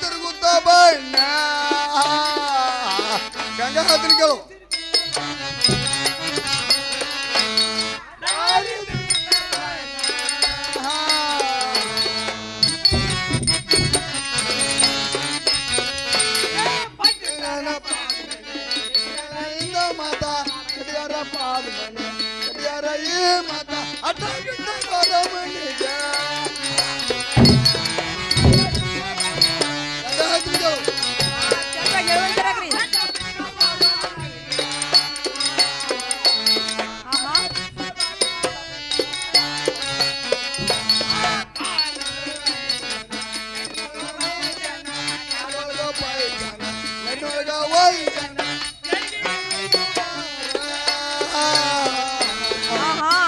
ತಿರುಗುತ್ತಾ ಬಣ್ಣ ಗಂಗಾ ಹಾತಿನ ಕೇಳು ಮಾತಾ ಮಾತಾ ಅಟ್ಟ ನಿಜ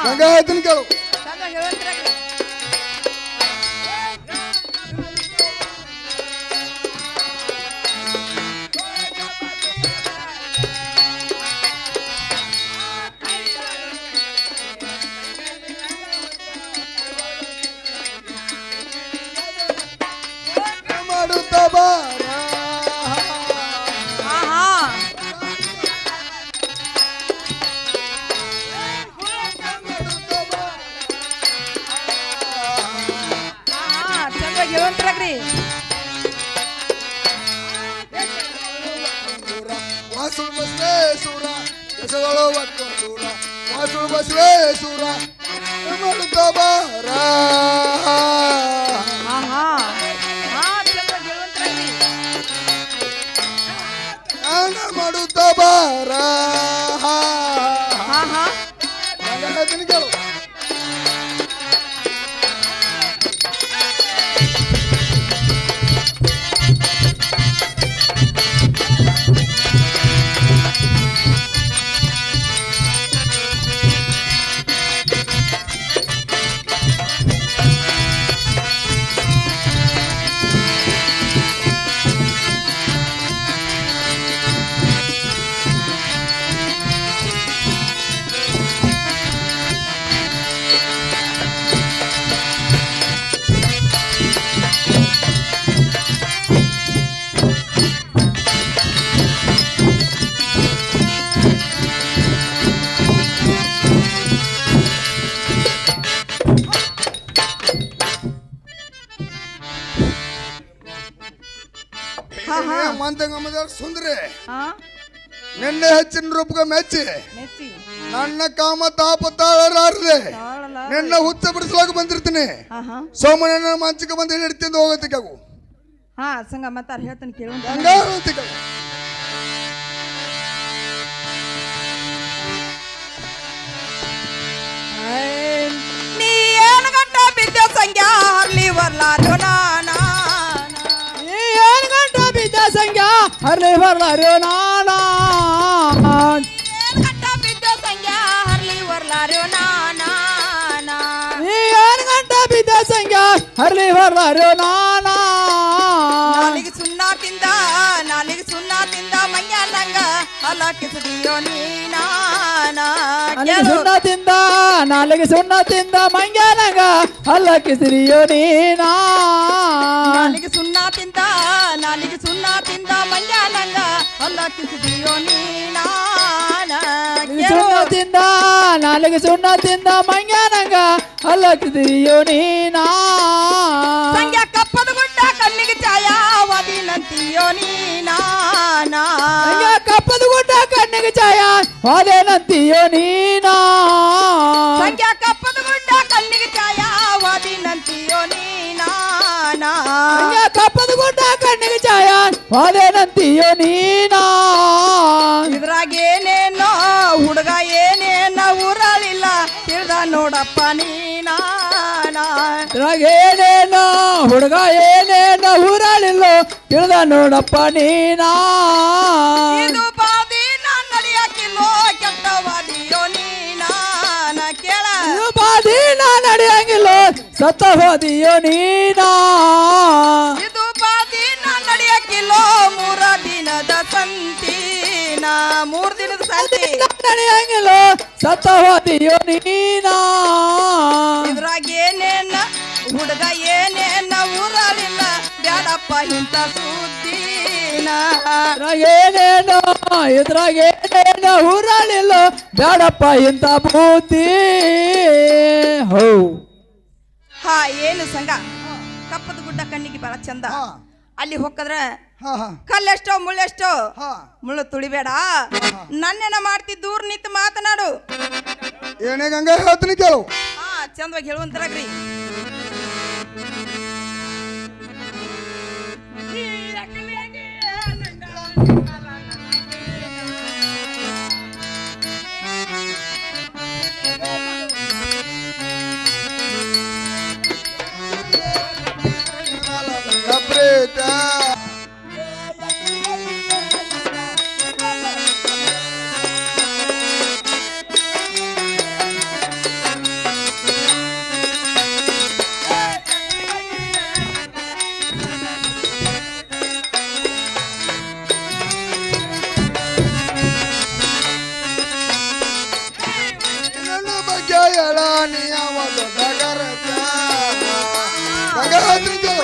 ಗಂಗಾ ಹೇಳ್ತೀನಿ ಕೇಳು ಮಾಡುತ್ತಾ ಬಾರ ವಾಸುಳು ಬಸವೇಶ್ವರ ಕೆಸಗಳು ಒಕ್ಕೂರ ವಾಸುಳು ಬಸವೇಶ್ವರ ಮಾಡುತ್ತಾ ಬಾರ ಮಾಡುತ್ತಾ ಬಾರ ಕೇಳು ಸುಂದರಿ ನಿನ್ನೆ ಹೆಚ್ಚಿನ ರೂಪಗ ಮೆಚ್ಚಿ ನನ್ನ ಕಾಮ ತಾಪ ತಾಳಲಾರದೆ ನಿನ್ನ ಹುಚ್ಚ ಬಿಡಿಸಲಾಗ ಬಂದಿರ್ತೀನಿ ಸೋಮನ ಮಂಚಕ್ಕೆ ಬಂದು ಹಿಡ್ತಿಂದ ಹೋಗತ್ತಿಕಾಗು ಸಂಗ ಮತ್ತಾರ ಹೇಳ್ತಾನೆ ಕೇಳು ನೀ ಏನು ಗಂಟ ಬಿದ್ದ ಸಂಖ್ಯಾ ಹರ್ಲಿ ಬರ್ಲಾರು ನಾನಾ ಸಂಖ್ಯಾ ಹರ್ಲಿ ಬರ್ಲಾರು ನಾನಾ ಗಂಟ ಬಿದ್ದ ಸಂಖ್ಯಾ ಹರ್ಲಿ ಬರ್ಲಾರು ನಾನಾ ಏನು ಗಂಟ ಬಿದ್ದ ಸಂಖ್ಯಾ ಹರ್ಲಿ ಬರ್ಲಾರು ನಾನಾ ನಾಲಿಗೆ ಸುಣ್ಣ ತಿಂದ ಮಂಗ್ಯಾನಂಗ ಅಲ್ಲ ಕಿಸದಿಯೋ ನೀನಾ ನಾಲಿಗೆ ಸುಣ್ಣ ತಿಂದ ಮಂಗ್ಯಾನಂಗ ಅಲ್ಲ ಕಿಸದಿಯೋ ನೀನಾ ನಾಲಿಗೆ ಸುಣ್ಣ ತಿಂದ ಮಂಗ್ಯಾನಂಗ ಅಲ್ಲ ಕಿಸದಿಯೋ ನೀನಾ ನಾಲಿಗೆ ಸುಣ್ಣ ತಿಂದ ಮಂಗ್ಯಾನಂಗ ಅಲ್ಲ ಕಿಸದಿಯೋ ನೀನಾ ಸಂಗ್ಯಾ ಕಪ್ಪದ ಗುಡ್ಡ ಕಣ್ಣಿಗೆ ಛಾಯಾವಾದಿನಂತಿಯೋ ನೀನಾ ಕಪ್ಪದ ಗುಡ್ಡ ಕಣ್ಣಿಗೆ ಛಾಯ ವಾದೇನಂತಿಯೋ ನೀನಾ ಸಂಗ್ಯಾ ಕಪ್ಪದ ಗುಡ್ಡ ಕಣ್ಣಿಗೆ ಛಾಯಾವಾದಿನಂತಿಯೋ ನೀನಾ ಕಪ್ಪದ ಗುಡ್ಡ ಕಣ್ಣಿಗೆ ಛಾಯ ವಾದೇನಂತಿಯೋ ನೀನಾ ಇದ್ರಾಗ ಏನೇನೋ ಹುಡುಗ ಏನೇನ ಊರಲಿಲ್ಲ ತಿಳಿದ ನೋಡಪ್ಪ ನೀನಾ ಇದ್ರಾಗ ಏನೇನೋ ಹುಡುಗ ಏನೇನ ಊರಲಿಲ್ಲ ತಿಳಿದ ನೋಡಪ್ಪ ನೀನಾ ಇದು ಬಾದಿ ನಾನು ನಡೆಯಾಕಿಲ್ಲೋ ಕೆಟ್ಟವಾದಿಯೋ ನೀನಾ ಕೇಳ ಇದು ಬಾದಿ ನಾನು ನಡೆಯಂಗಿಲ್ಲ ಸತ್ತ ಹೋದಿಯೋ ನೀನಾ ಇದು ಬಾದಿ ನಾನು ನಡೆಯಾಕಿಲ್ಲೋ 3 ದಿನದ ಸಂತಿನ 3 ದಿನದ ಸಂತಿ ನಡೆಯಂಗಿಲ್ಲ ಸತ್ತ ಹೋದಿಯೋ ನೀನಾ ಇದ್ರಾಗ ಏನೇನ ಹುಡುಗ ಏನೇನ ಊರಲಿಲ್ಲ ಬ್ಯಾಡ ಬೇಡಪ್ಪ ಇಂಥ ಸುದ್ದಿನ. ಇದ್ರಾಗೇನೇನೋ ಊರಾಳಿಲ್ಲ ಬೇಡಪ್ಪ ಇಂಥ ಬುದ್ಧಿ. ಹೋ ಹಾ ಏನು ಸಂಘ, ಕಪ್ಪದ ಗುಡ್ಡ ಕಣ್ಣಿಗೆ ಬಹಳ ಚಂದ. ಅಲ್ಲಿ ಹೋಗದ್ರ ಕಲ್ಲೆಷ್ಟೋ ಮುಳ್ಳೆಷ್ಟೋ, ಮುಳ್ಳು ತುಳಿಬೇಡ. ನನ್ನೇನ ಮಾಡ್ತಿ ದೂರ ನಿಂತು ಮಾತನಾಡು. ಏನೇ ಗಂಗಾ ಹೇಳ್ತೀನಿ ಕೇಳು. ಹಾ ಚಂದವಾಗಿ ಹೇಳುವಂತರಾಗ್ರಿ.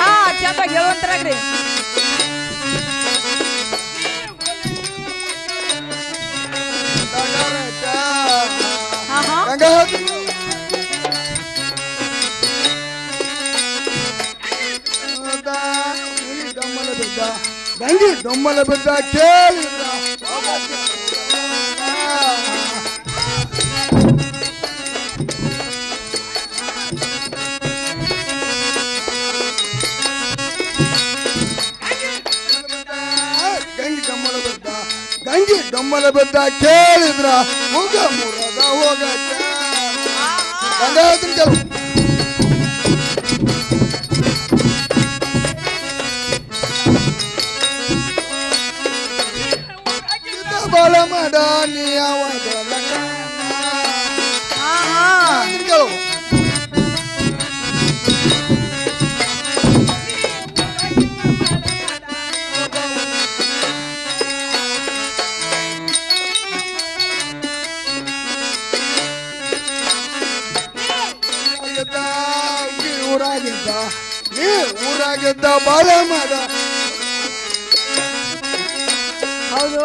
ಹಾ ಚಂದವಾಗಿ ಹೇಳುವಂತರಾಗ್ರಿ. ಗಂಗಿ ಡೊಮ್ಮಲ ಬಿದ್ದ ಕೇಳಿದ್ರ ಗಂಗಿ ಡೊಮ್ಮಲ ಬಿದ್ದ ಕೇಳಿದ್ರ ಹೋಗ ಮುರದ ಹೋಗಕ್ಕ ಗಂಗ ಹೇಳ್ತೀನಿ ಕೇಳು. ಬಾಳ ಮಾಡ ನೀ ಕೇಳು. ಊರಾಗಿದ್ದ ಬಾಳ ಮಾಡ. ಹೌದು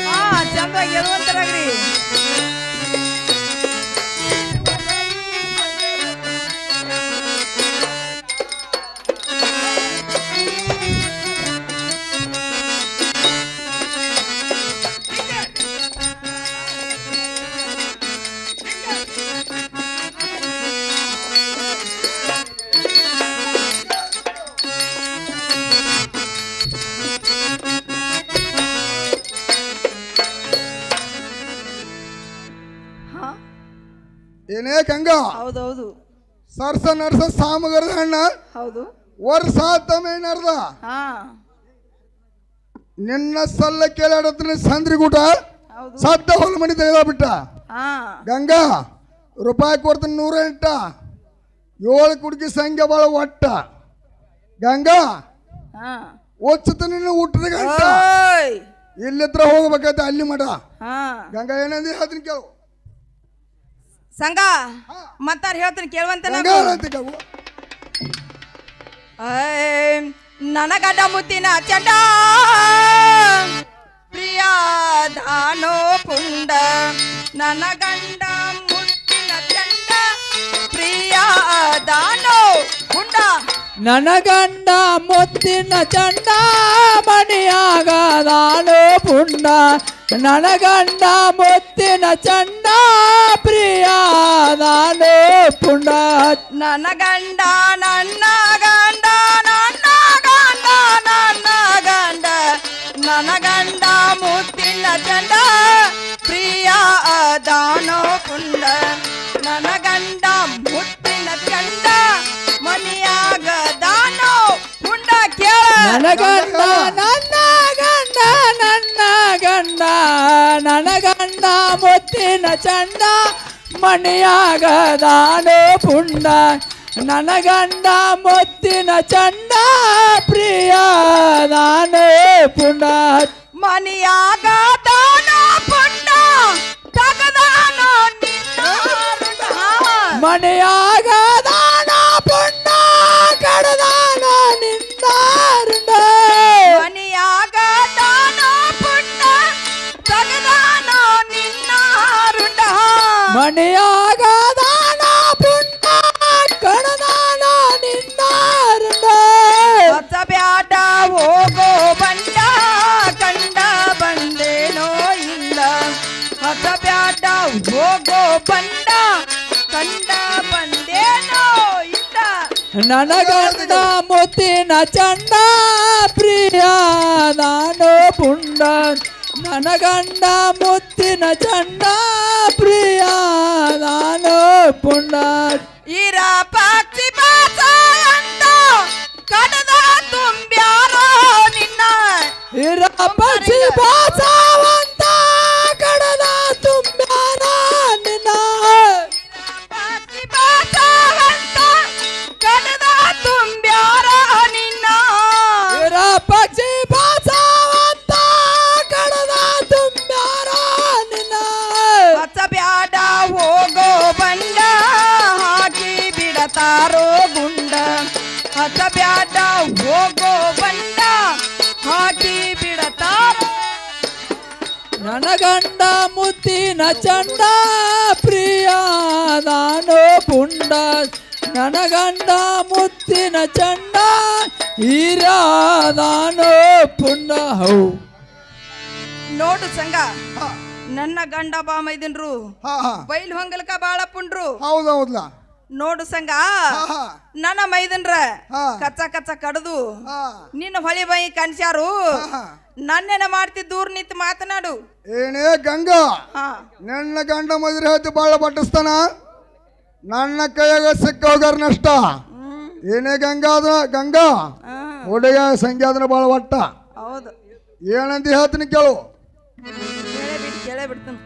ಹಾ ಚಂದವಾಗಿ ಹೇಳುವಂತರಾಗ್ರಿ. ಏನೇ ಗಂಗ ಹೌದೌದು ಸರ್ಸ ನರ್ಸ ಸಾಮಗರದ ಹಣ್ಣ ಹೌದು ವರ್ಷ ತಮೇನರ್ದ ಹಾ ನಿನ್ನ ಸಲ್ಲ ಕೇಳಾಡತ್ರ ಸಂದ್ರಿಗೂಟ ಸದ್ದ ಹೊಲ ಮನಿ ತೆಗೆದ ಬಿಟ್ಟ. ಗಂಗಾ ರೂಪಾಯಿ ಕೊಡ್ತೀನಿ 108 7 ಕುಡ್ಕಿ ಸಂಖ್ಯೆ ಬಾಳ ಒಟ್ಟ. ಗಂಗಾ ಒಚ್ಚತ ನಿನ್ನ ಊಟದ ಗಂಟ ಇಲ್ಲಿತ್ರ ಹೋಗ್ಬೇಕಾಯ್ತ ಅಲ್ಲಿ ಮಠ. ಗಂಗಾ ಏನಂದಿ ಹೇಳ್ತೀನಿ ಕೇಳು. ಸಂಘ ಮತ್ತಾರ ಹೇಳ್ತೀನಿ ಕೇಳುವಂತ. ನನ್ನ ಗಡ್ಡ ಮುತ್ತಿನ ಚಂಡ ಪ್ರಿಯ ದಾನೋ ಪುಂಡ, ನನ್ನ ಗಂಡ ಮುತ್ತಿನ ಚಂಡ ಪ್ರಿಯ ದಾನೋ ಪುಂಡ, ನನ್ನ ಗಂಡ ಮುತ್ತಿನ ಚಂಡ ಮಣಿಯಾಗದಾನೋ ಪುಂಡ, ನನ್ನ ಗಂಡ ಮುತ್ತಿನ ಚಂಡ ಪ್ರಿಯಾದಾನೋ ಪುಂಡ, ನನ್ನ ಗಂಡ ನನ್ನ ಗಂಡ ನನ್ನ ಗಂಡ ನನ್ನ ಗಂಡ ನನ್ನ ಗಂಡ ಮುತ್ತಿನ ಚಂಡ ಪ್ರಿಯಾದಾನೋ ಪುಂಡ, ನನ್ನ ಗಂಡ ಮುತ್ತಿನ ಚಂಡ ಮನಿಯಾಗದಾನೋ ಪುಂಡ. ಕೇಳ ನನ್ನ ಗಂಡ ನನ್ನ ಗಂಡ ನನ್ನ ಗಂಡ ನನ್ನ ಗಂಡ ಮುತ್ತಿನ ಚಂಡ ಮಣಿಯಾಗದಾನೋ ಪುಂಡ, ನನ್ನ ಗಂಡ ಮುತ್ತಿನ ಚಂಡ ಪ್ರಿಯ ನಾನೇ ಪುಂಡ ಮನೆಯಾಗ ದಾನ ಪುಂಡ ತಗದಾನೋ ನಿನ್ನ ರುಂಡ. ಮನೆಯಾಗ ದಾನ ಪುಂಡ ಕಡದಾನ ನಿನ್ನ ರುಂಡ. ಮನೆಯಾಗ ದಾನ ಪುಂಡ ತಗದಾನೋ ನಿನ್ನ ರುಂಡ. ಮನೆಯಾಗ ದಾನ ಪುಂಡ ಕಡದಾನ ನಿನ್ನ ರುಂಡ. ಹೊಸ ಬ್ಯಾಡ ಹೋಗೋ ಬಂಡ ಕಂಡ ಬಂದೇನೋ ಇಲ್ಲ. ಹೊಸ ಬ್ಯಾಡ ಹೋಗೋ ಬಂಡ ಕಂಡ ಬಂದೇನೋ ಇಲ್ಲ. ನನ್ನ ಗಂಡ ಮುತ್ತಿನ ಚಂಡ ಪ್ರಿಯ ನಾನು ಪುಂಡ. ನನ್ನ ಗಂಡ ಮುತ್ತಿನ ಚಂಡ ಪ್ರಿಯ ನಾನು ಪುಂಡ. ಇರ ಪಕ್ಷಿ ಬಾಸ ಅಂತ ಕಡದ ತುಂಬ್ಯಾರೋ ನಿನ್ನ. ಇರ ಪಕ್ಷಿ ಬಾಸವಂತ ಕಡದ ತುಂಬ್ಯಾರ ನಿನ್ನ. ಪಕ್ಷಿ ಬಾಸವಂತ ಕಡದ ತುಂಬ್ಯಾರ ನಿನ್ನ. ಇರ ಪಕ್ಷಿ ಬಾಸವಂತ ಕಡದ ತುಂಬ್ಯಾರ ನಿನ್ನ. ಹೊಸ ಬ್ಯಾಡ ಹೋಗೋ ಬಂಡ ಹಾಕಿ ಬಿಡತಾರೋ ಗುಂಡ. ಹೊಸ ಬ್ಯಾಡ ಹೋಗೋ ಬಂಡ ಹಾಕಿ ಬಿಡತಾರೋ. ನನ್ನ ಗಂಡ ಮುತ್ತಿನ ಚಂಡ ಪ್ರಿಯ ನಾನು ಪುಂಡ. ನನ್ನ ಗಂಡ ಮುತ್ತಿನ ಚಂಡ ಹೀರ ನಾನು ಪುಂಡ. ಹೌ ನೋಡು ಸಂಗ ನನ್ನ ಗಂಡ ಬಾ ಮೈದಿನ್ರು ಬೈಲ್ ಹೊಂಗಲ್ಕ ಬಾಳ ಪುಂಡ್ರು. ಹೌದೌದ್ಲ. ನೋಡು ಸಂಗ ನನ್ನ ಮೈದನ್ರ ಕಚ್ಚ ಕಚ್ಚ ಕಡದು ನಿನ್ನ ಹೊಳಿ ಬೈ ಕನ್ಸ್ಯಾರು. ನನ್ನೇನ ಮಾಡ್ತಿದ್ ದೂರ ನಿಂತು ಮಾತನಾಡು. ಏನೇ ಗಂಗಾ, ನನ್ನ ಗಂಡ ಮದುವೆ ಹೇಳ್ತಿ ಬಾಳ ಬಟ್ಟಿಸ್ತಾನ, ನನ್ನ ಕೈಯಾಗ ಸಿಕ್ಕ ಹೋಗಾರ ನಷ್ಟ. ಏನೇ ಗಂಗಾ ಹುಡುಗ ಸಂಖ್ಯಾದನ ಬಾಳ ಒಟ್ಟ. ಹೌದು, ಏನಂತ ಹೇಳ್ತೀನಿ ಕೇಳು. ಕೇಳೇ ಬಿಡ್ತಾನ.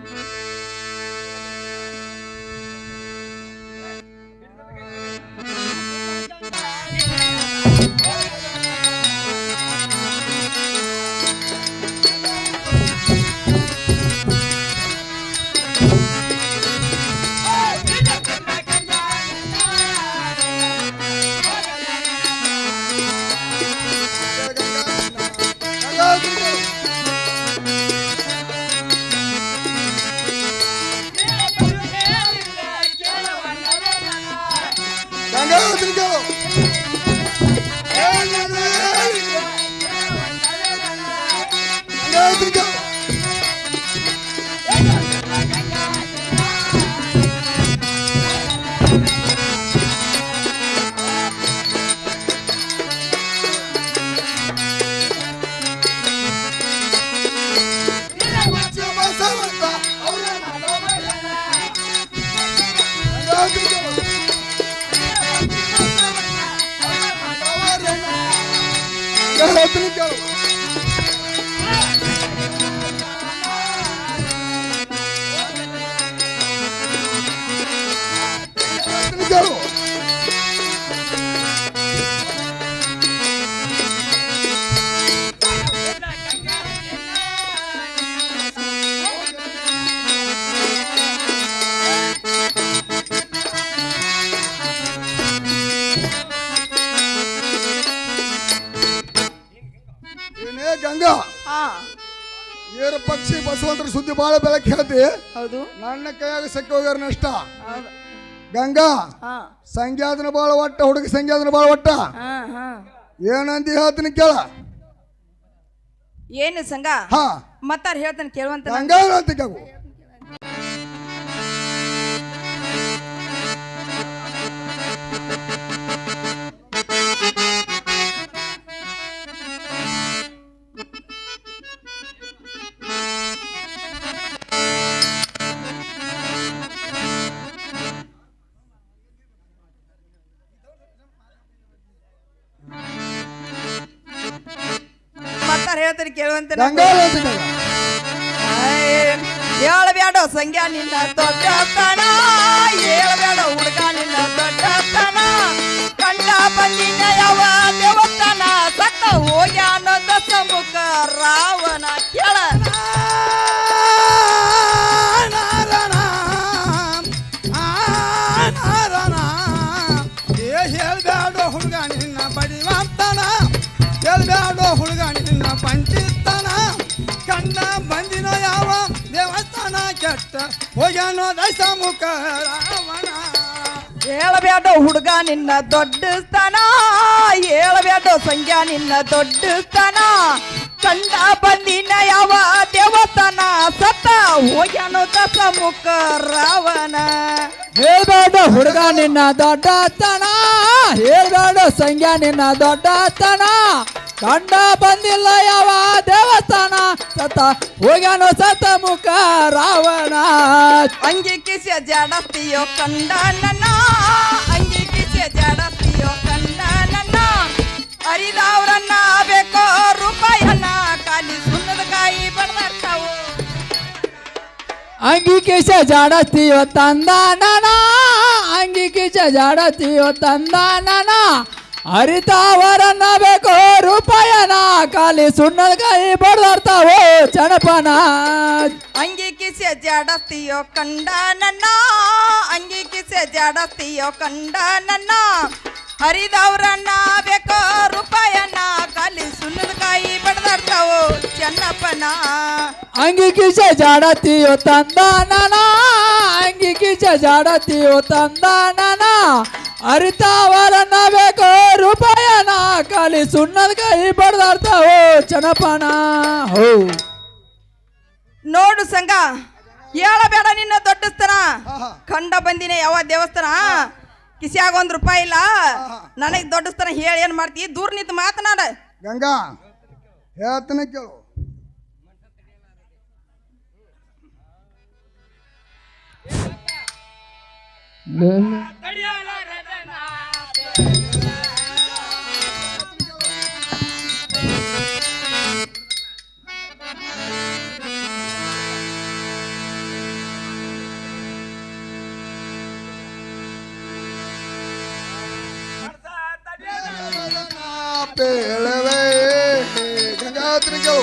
ಗಂಗಾ, ಏರ ಪಕ್ಷಿ ಬಸವಂತರ ಸುದ್ದಿ ಬಾಳ ಬೆಳಕು ಹೇಳ್ತಿ. ಹೌದು, ನನ್ನ ಕೈಯಾಗ ಸೆಕ್ಕ ಹೋಗ್ಯಾರ ನಷ್ಟ. ಗಂಗಾ, ಸಂಖ್ಯಾದನ ಬಾಳ ಒಟ್ಟ, ಹುಡುಗ ಸಂಖ್ಯಾದನ ಬಾಳ ಒಟ್ಟ. ಏನಂತ ಹೇಳ್ತೀನಿ ಕೇಳ. ಏನು ಸಂಗ ಮತ್ತಾರ ಹೇಳ್ತಾನೆ ಕೇಳುವಂತ. ಗಂಗಾ ಅಂತ ಕೇಳು. ಹೇಳ್ತಾರೆ ಕೇಳುವಂತ. ಹೇಳಬೇಡ ಸಂಗ್ಯಾ ನಿನ್ನ ದೊಡ್ಡತನ ಹೇಳಬೇಡ ಹುಡುಗ ನಿನ್ನ ದೊಡ್ಡತನ ಕಂಡ ಬಂದಿನ ಯಾವ ದೇವಸ್ಥಾನ ಸತ್ತ ಹೋಗ್ಯಾನ ದಶಮುಖ ರಾವಣ ಕೇಳ ಹೇಳ್ಬೇಡ ಹುಡುಗ ನಿನ್ನ ಬಡಿವಂತನ ಹೇಳ್ಬೇಡ ಹುಡುಗ ನಿನ್ನ ಪಂಚಿತ್ತನ ಕಂಡ ಬಂದಿನ ಯಾವ ದೇವಸ್ಥಾನ ಕೆಟ್ಟ ಹೋಗ್ಯಾನೋ ದಶಮುಖ ರಾವಣ ಹೇಳಬೇಡ ಹುಡುಗ ನಿನ್ನ ದೊಡ್ಡ ಸ್ಥಾನ ಹೇಳಬೇಡ ಸಂಗ್ಯಾ ನಿನ್ನ ದೊಡ್ಡ ಸ್ಥಾನ ಕಂಡ ಬಂದಿನ ಯಾವ ದೇವಸ್ಥಾನ ಸತ್ತ ಹೋಗ್ಯಾನೋ ದಶಮುಖ ರಾವಣ ಹೇಳ್ಬೇಡ ಹುಡುಗ ನಿನ್ನ ದೊಡ್ಡತನ ಹೇಳ್ಬೇಡ ಸಂಗ್ಯಾ ನಿನ್ನ ದೊಡ್ಡತನ ಕಂಡ ಬಂದಿಲ್ಲ ಯಾವ ದೇವಸ್ಥಾನ ಸತ ಹೋಗ್ಯಾನೋ ಸತ ಮುಖ ರಾವಣ ಅಂಗಿ ಕಿಸೆ ಜಾಡಸ್ತೀಯೋ ಕಂಡ ನನ್ನ ಅಂಗಿ ಕಿಸೆ ಜಾಡಸ್ತೀಯೋ ಕಂಡ ನನ್ನ ಅರಿದವ್ರನ್ನ ಬೇಕೋ ರೂಪಾಯನ್ನ ಖಾಲಿ ಸುಣ್ಣದ ಕಾಯಿ ಬಡ್ದಾಡ್ತಾವು ಅಂಗಿ ಕಿಸ ಜಾಡತ್ತೀಯೋ ತಂದ ನನ ಅಂಗಿ ಕಿಸ ಜಾಡತ್ತೀಯೋ ತಂದ ನನ ಅರಿತಾವರನ್ನ ಬೇಕೋ ರೂಪಾಯನ ಖಾಲಿ ಸುಣ್ಣದ ಕಾಯಿ ಬಡ್ದಾಡ್ತಾವೋ ಚಣಪನ ಅಂಗಿ ಕಿಸೆ ಜಾಡಸ್ತೀಯೋ ಕಂಡ ನನ್ನ ಅಂಗಿ ಕಿಸೆ ಜಾಡಸ್ತೀಯೋ ಕಂಡ ನನ್ನ ಹರಿದವ್ರನ್ನ ಬೇಕೋ ರೂಪಾಯನ್ನ ಖಾಲಿ ಸುಣ್ಣದ ಕಾಯಿ ಬಡ್ದಾಡ್ತಾವೋ ಚೆನ್ನಪ್ಪನ ಅಂಗಿ ಕಿಸ ಜಾಡತ್ತೀಯೋ ತಂದ ನನ ಅಂಗಿ ಕಿಸ ಜಾಡತ್ತೀಯೋ ತಂದ ನನ ಅರಿತಾವರನ್ನ ಬೇಕೋ ರೂಪಾಯನ ಖಾಲಿ ಸುಣ್ಣದ ಕಾಯಿ ಬಡ್ದಾಡ್ತಾವೋ ಚಣಪನ ಹೋ ನೋಡು ಸಂಘ ಹೇಳಬೇಡ ನಿನ್ನ ದೊಡ್ಡಸ್ತನ ಕಂಡ ಬಂದಿನ ಯಾವ ದೇವಸ್ಥಾನ ಕಿಸಿಯಾಗ ₹1 ಇಲ್ಲ ನನಗೆ ದೊಡ್ಡಸ್ತನ ಹೇಳಿ ಏನ್ ಮಾಡ್ತಿ ದೂರ ನಿಂತು ಮಾತನಾಡ ಗಂಗಾ ಹೇಳ್ತಾನೆ ಕೇಳು ಹೇಳವೇ ಗಂಗಾ ಹೇಳ್ತಾನೆ ಕೇಳು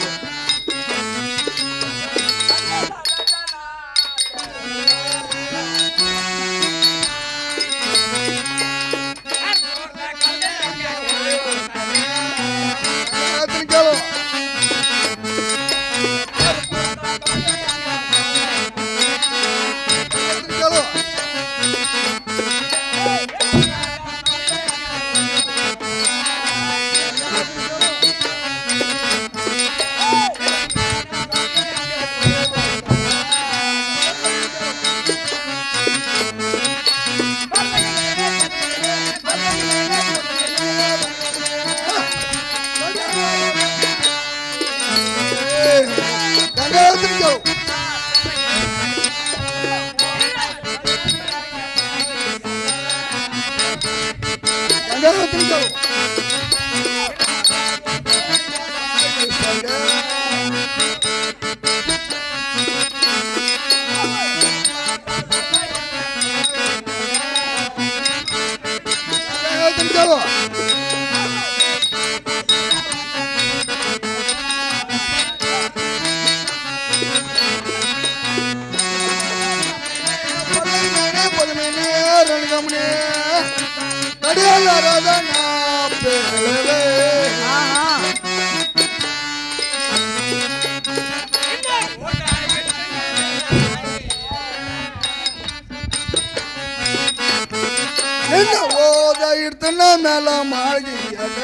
ಓದ ಇಡ್ತನ ಮೇಲ ಮಾಡಿಯಲ್ಲ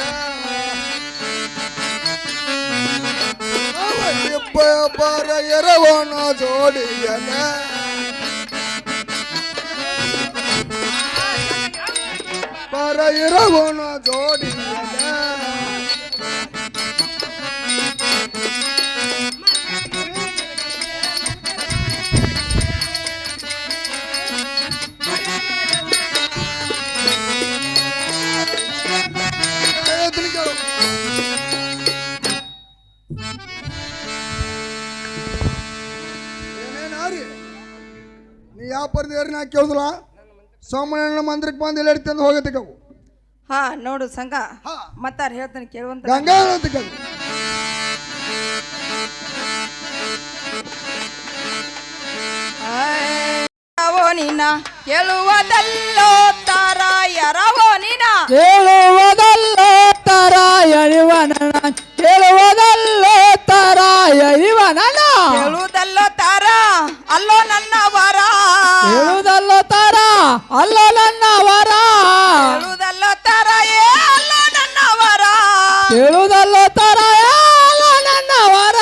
ಬರ ಎರವನ ಜೋಡಿಯಲ್ಲ ಬರ ಎರವನ ಜೋಡಿಯಲ್ಲ ವ್ಯಾಪಾರದ ಏರಿನ ಕೇಳಿದ್ಲ ಸೋಮಣ್ಣ ಮಂದಿರಕ್ಕೆ ಬಂದು ಎಲ್ಲ ತಂದು ಹೋಗತ್ತೆ ಅವು ಹಾ ನೋಡು ಸಂಘ ಮತ್ತಾರ ಹೇಳ್ತಾನೆ ಕೇಳುವಂತ ಗಂಗಾ ಹೇಳತ್ತೆ ಕೇಳು ಯಾರವೋ ನೀನ ಕೇಳುವುದಲ್ಲೋ ತಾರಾಯರವೋ ನೀನ ಕೇಳುವುದಲ್ಲೋ ತಾರಾಯರಿವನ ಕೇಳುವುದಲ್ಲೋ ತಾರಾಯರಿವನ ಕೇಳುವುದಲ್ಲೋ ತಾರ ಅಲ್ಲೋ ನನ್ನ ವರ ಕೇಳುವುದಲ್ಲೋ ತಾರ ಅಲ್ಲೋ ನನ್ನ ವರ ಕೇಳುವುದಲ್ಲೋ ತಾರ ಏ ಅಲ್ಲೋ ನನ್ನ ವರ ಕೇಳುವುದಲ್ಲೋ ತಾರ ಅಲ್ಲೋ ನನ್ನ ವರ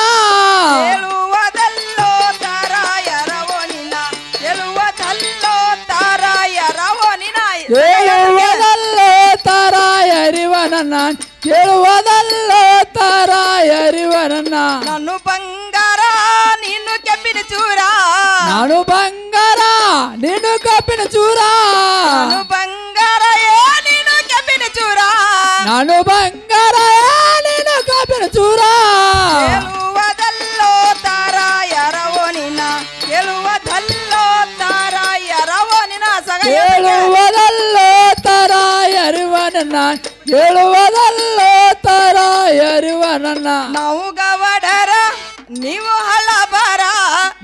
ಕೇಳುವುದಲ್ಲೋ ತಾರಾಯರವೋ ನೀನ ಕೇಳುವುದಲ್ಲೋ ತಾರಾಯರವೋ ನೀನ ಕೇಳುವುದಲ್ಲೋ ತಾರಾಯರಿವನ ಕೇಳುವುದಲ್ಲೋ ತಾರಾಯರಿವನ ನಾನು ಬಂಗಾರ ನೀನು ಕೆಂಪಿನ ಚೂರ ನಾನು ಬಂಗಾರ ನೀನು ಕಬ್ಬಿನ ಚೂರ ನಾನು ಬಂಗಾರ ಏ ನೀನು ಕೆಂಪಿನ ಚೂರ ನಾನು ಬಂಗಾರ ನೀನು ಕಬ್ಬಿನ ಚೂರ ಕೇಳುವುದಲ್ಲೋ ತಾರಾಯರವೋ ನಿನ್ನ ಕೇಳುವುದಲ್ಲೋ ತಾರಾಯರವೋ ನಿನ್ನ ಸಗ ಕೇಳುವುದಲ್ಲೋ ತಾರಾಯರಿವನ ಕೇಳುವುದಲ್ಲೋ ತಾರಾಯರಿವನ ನಾವು ಗವಡರ ನೀವು ಹಳಬರ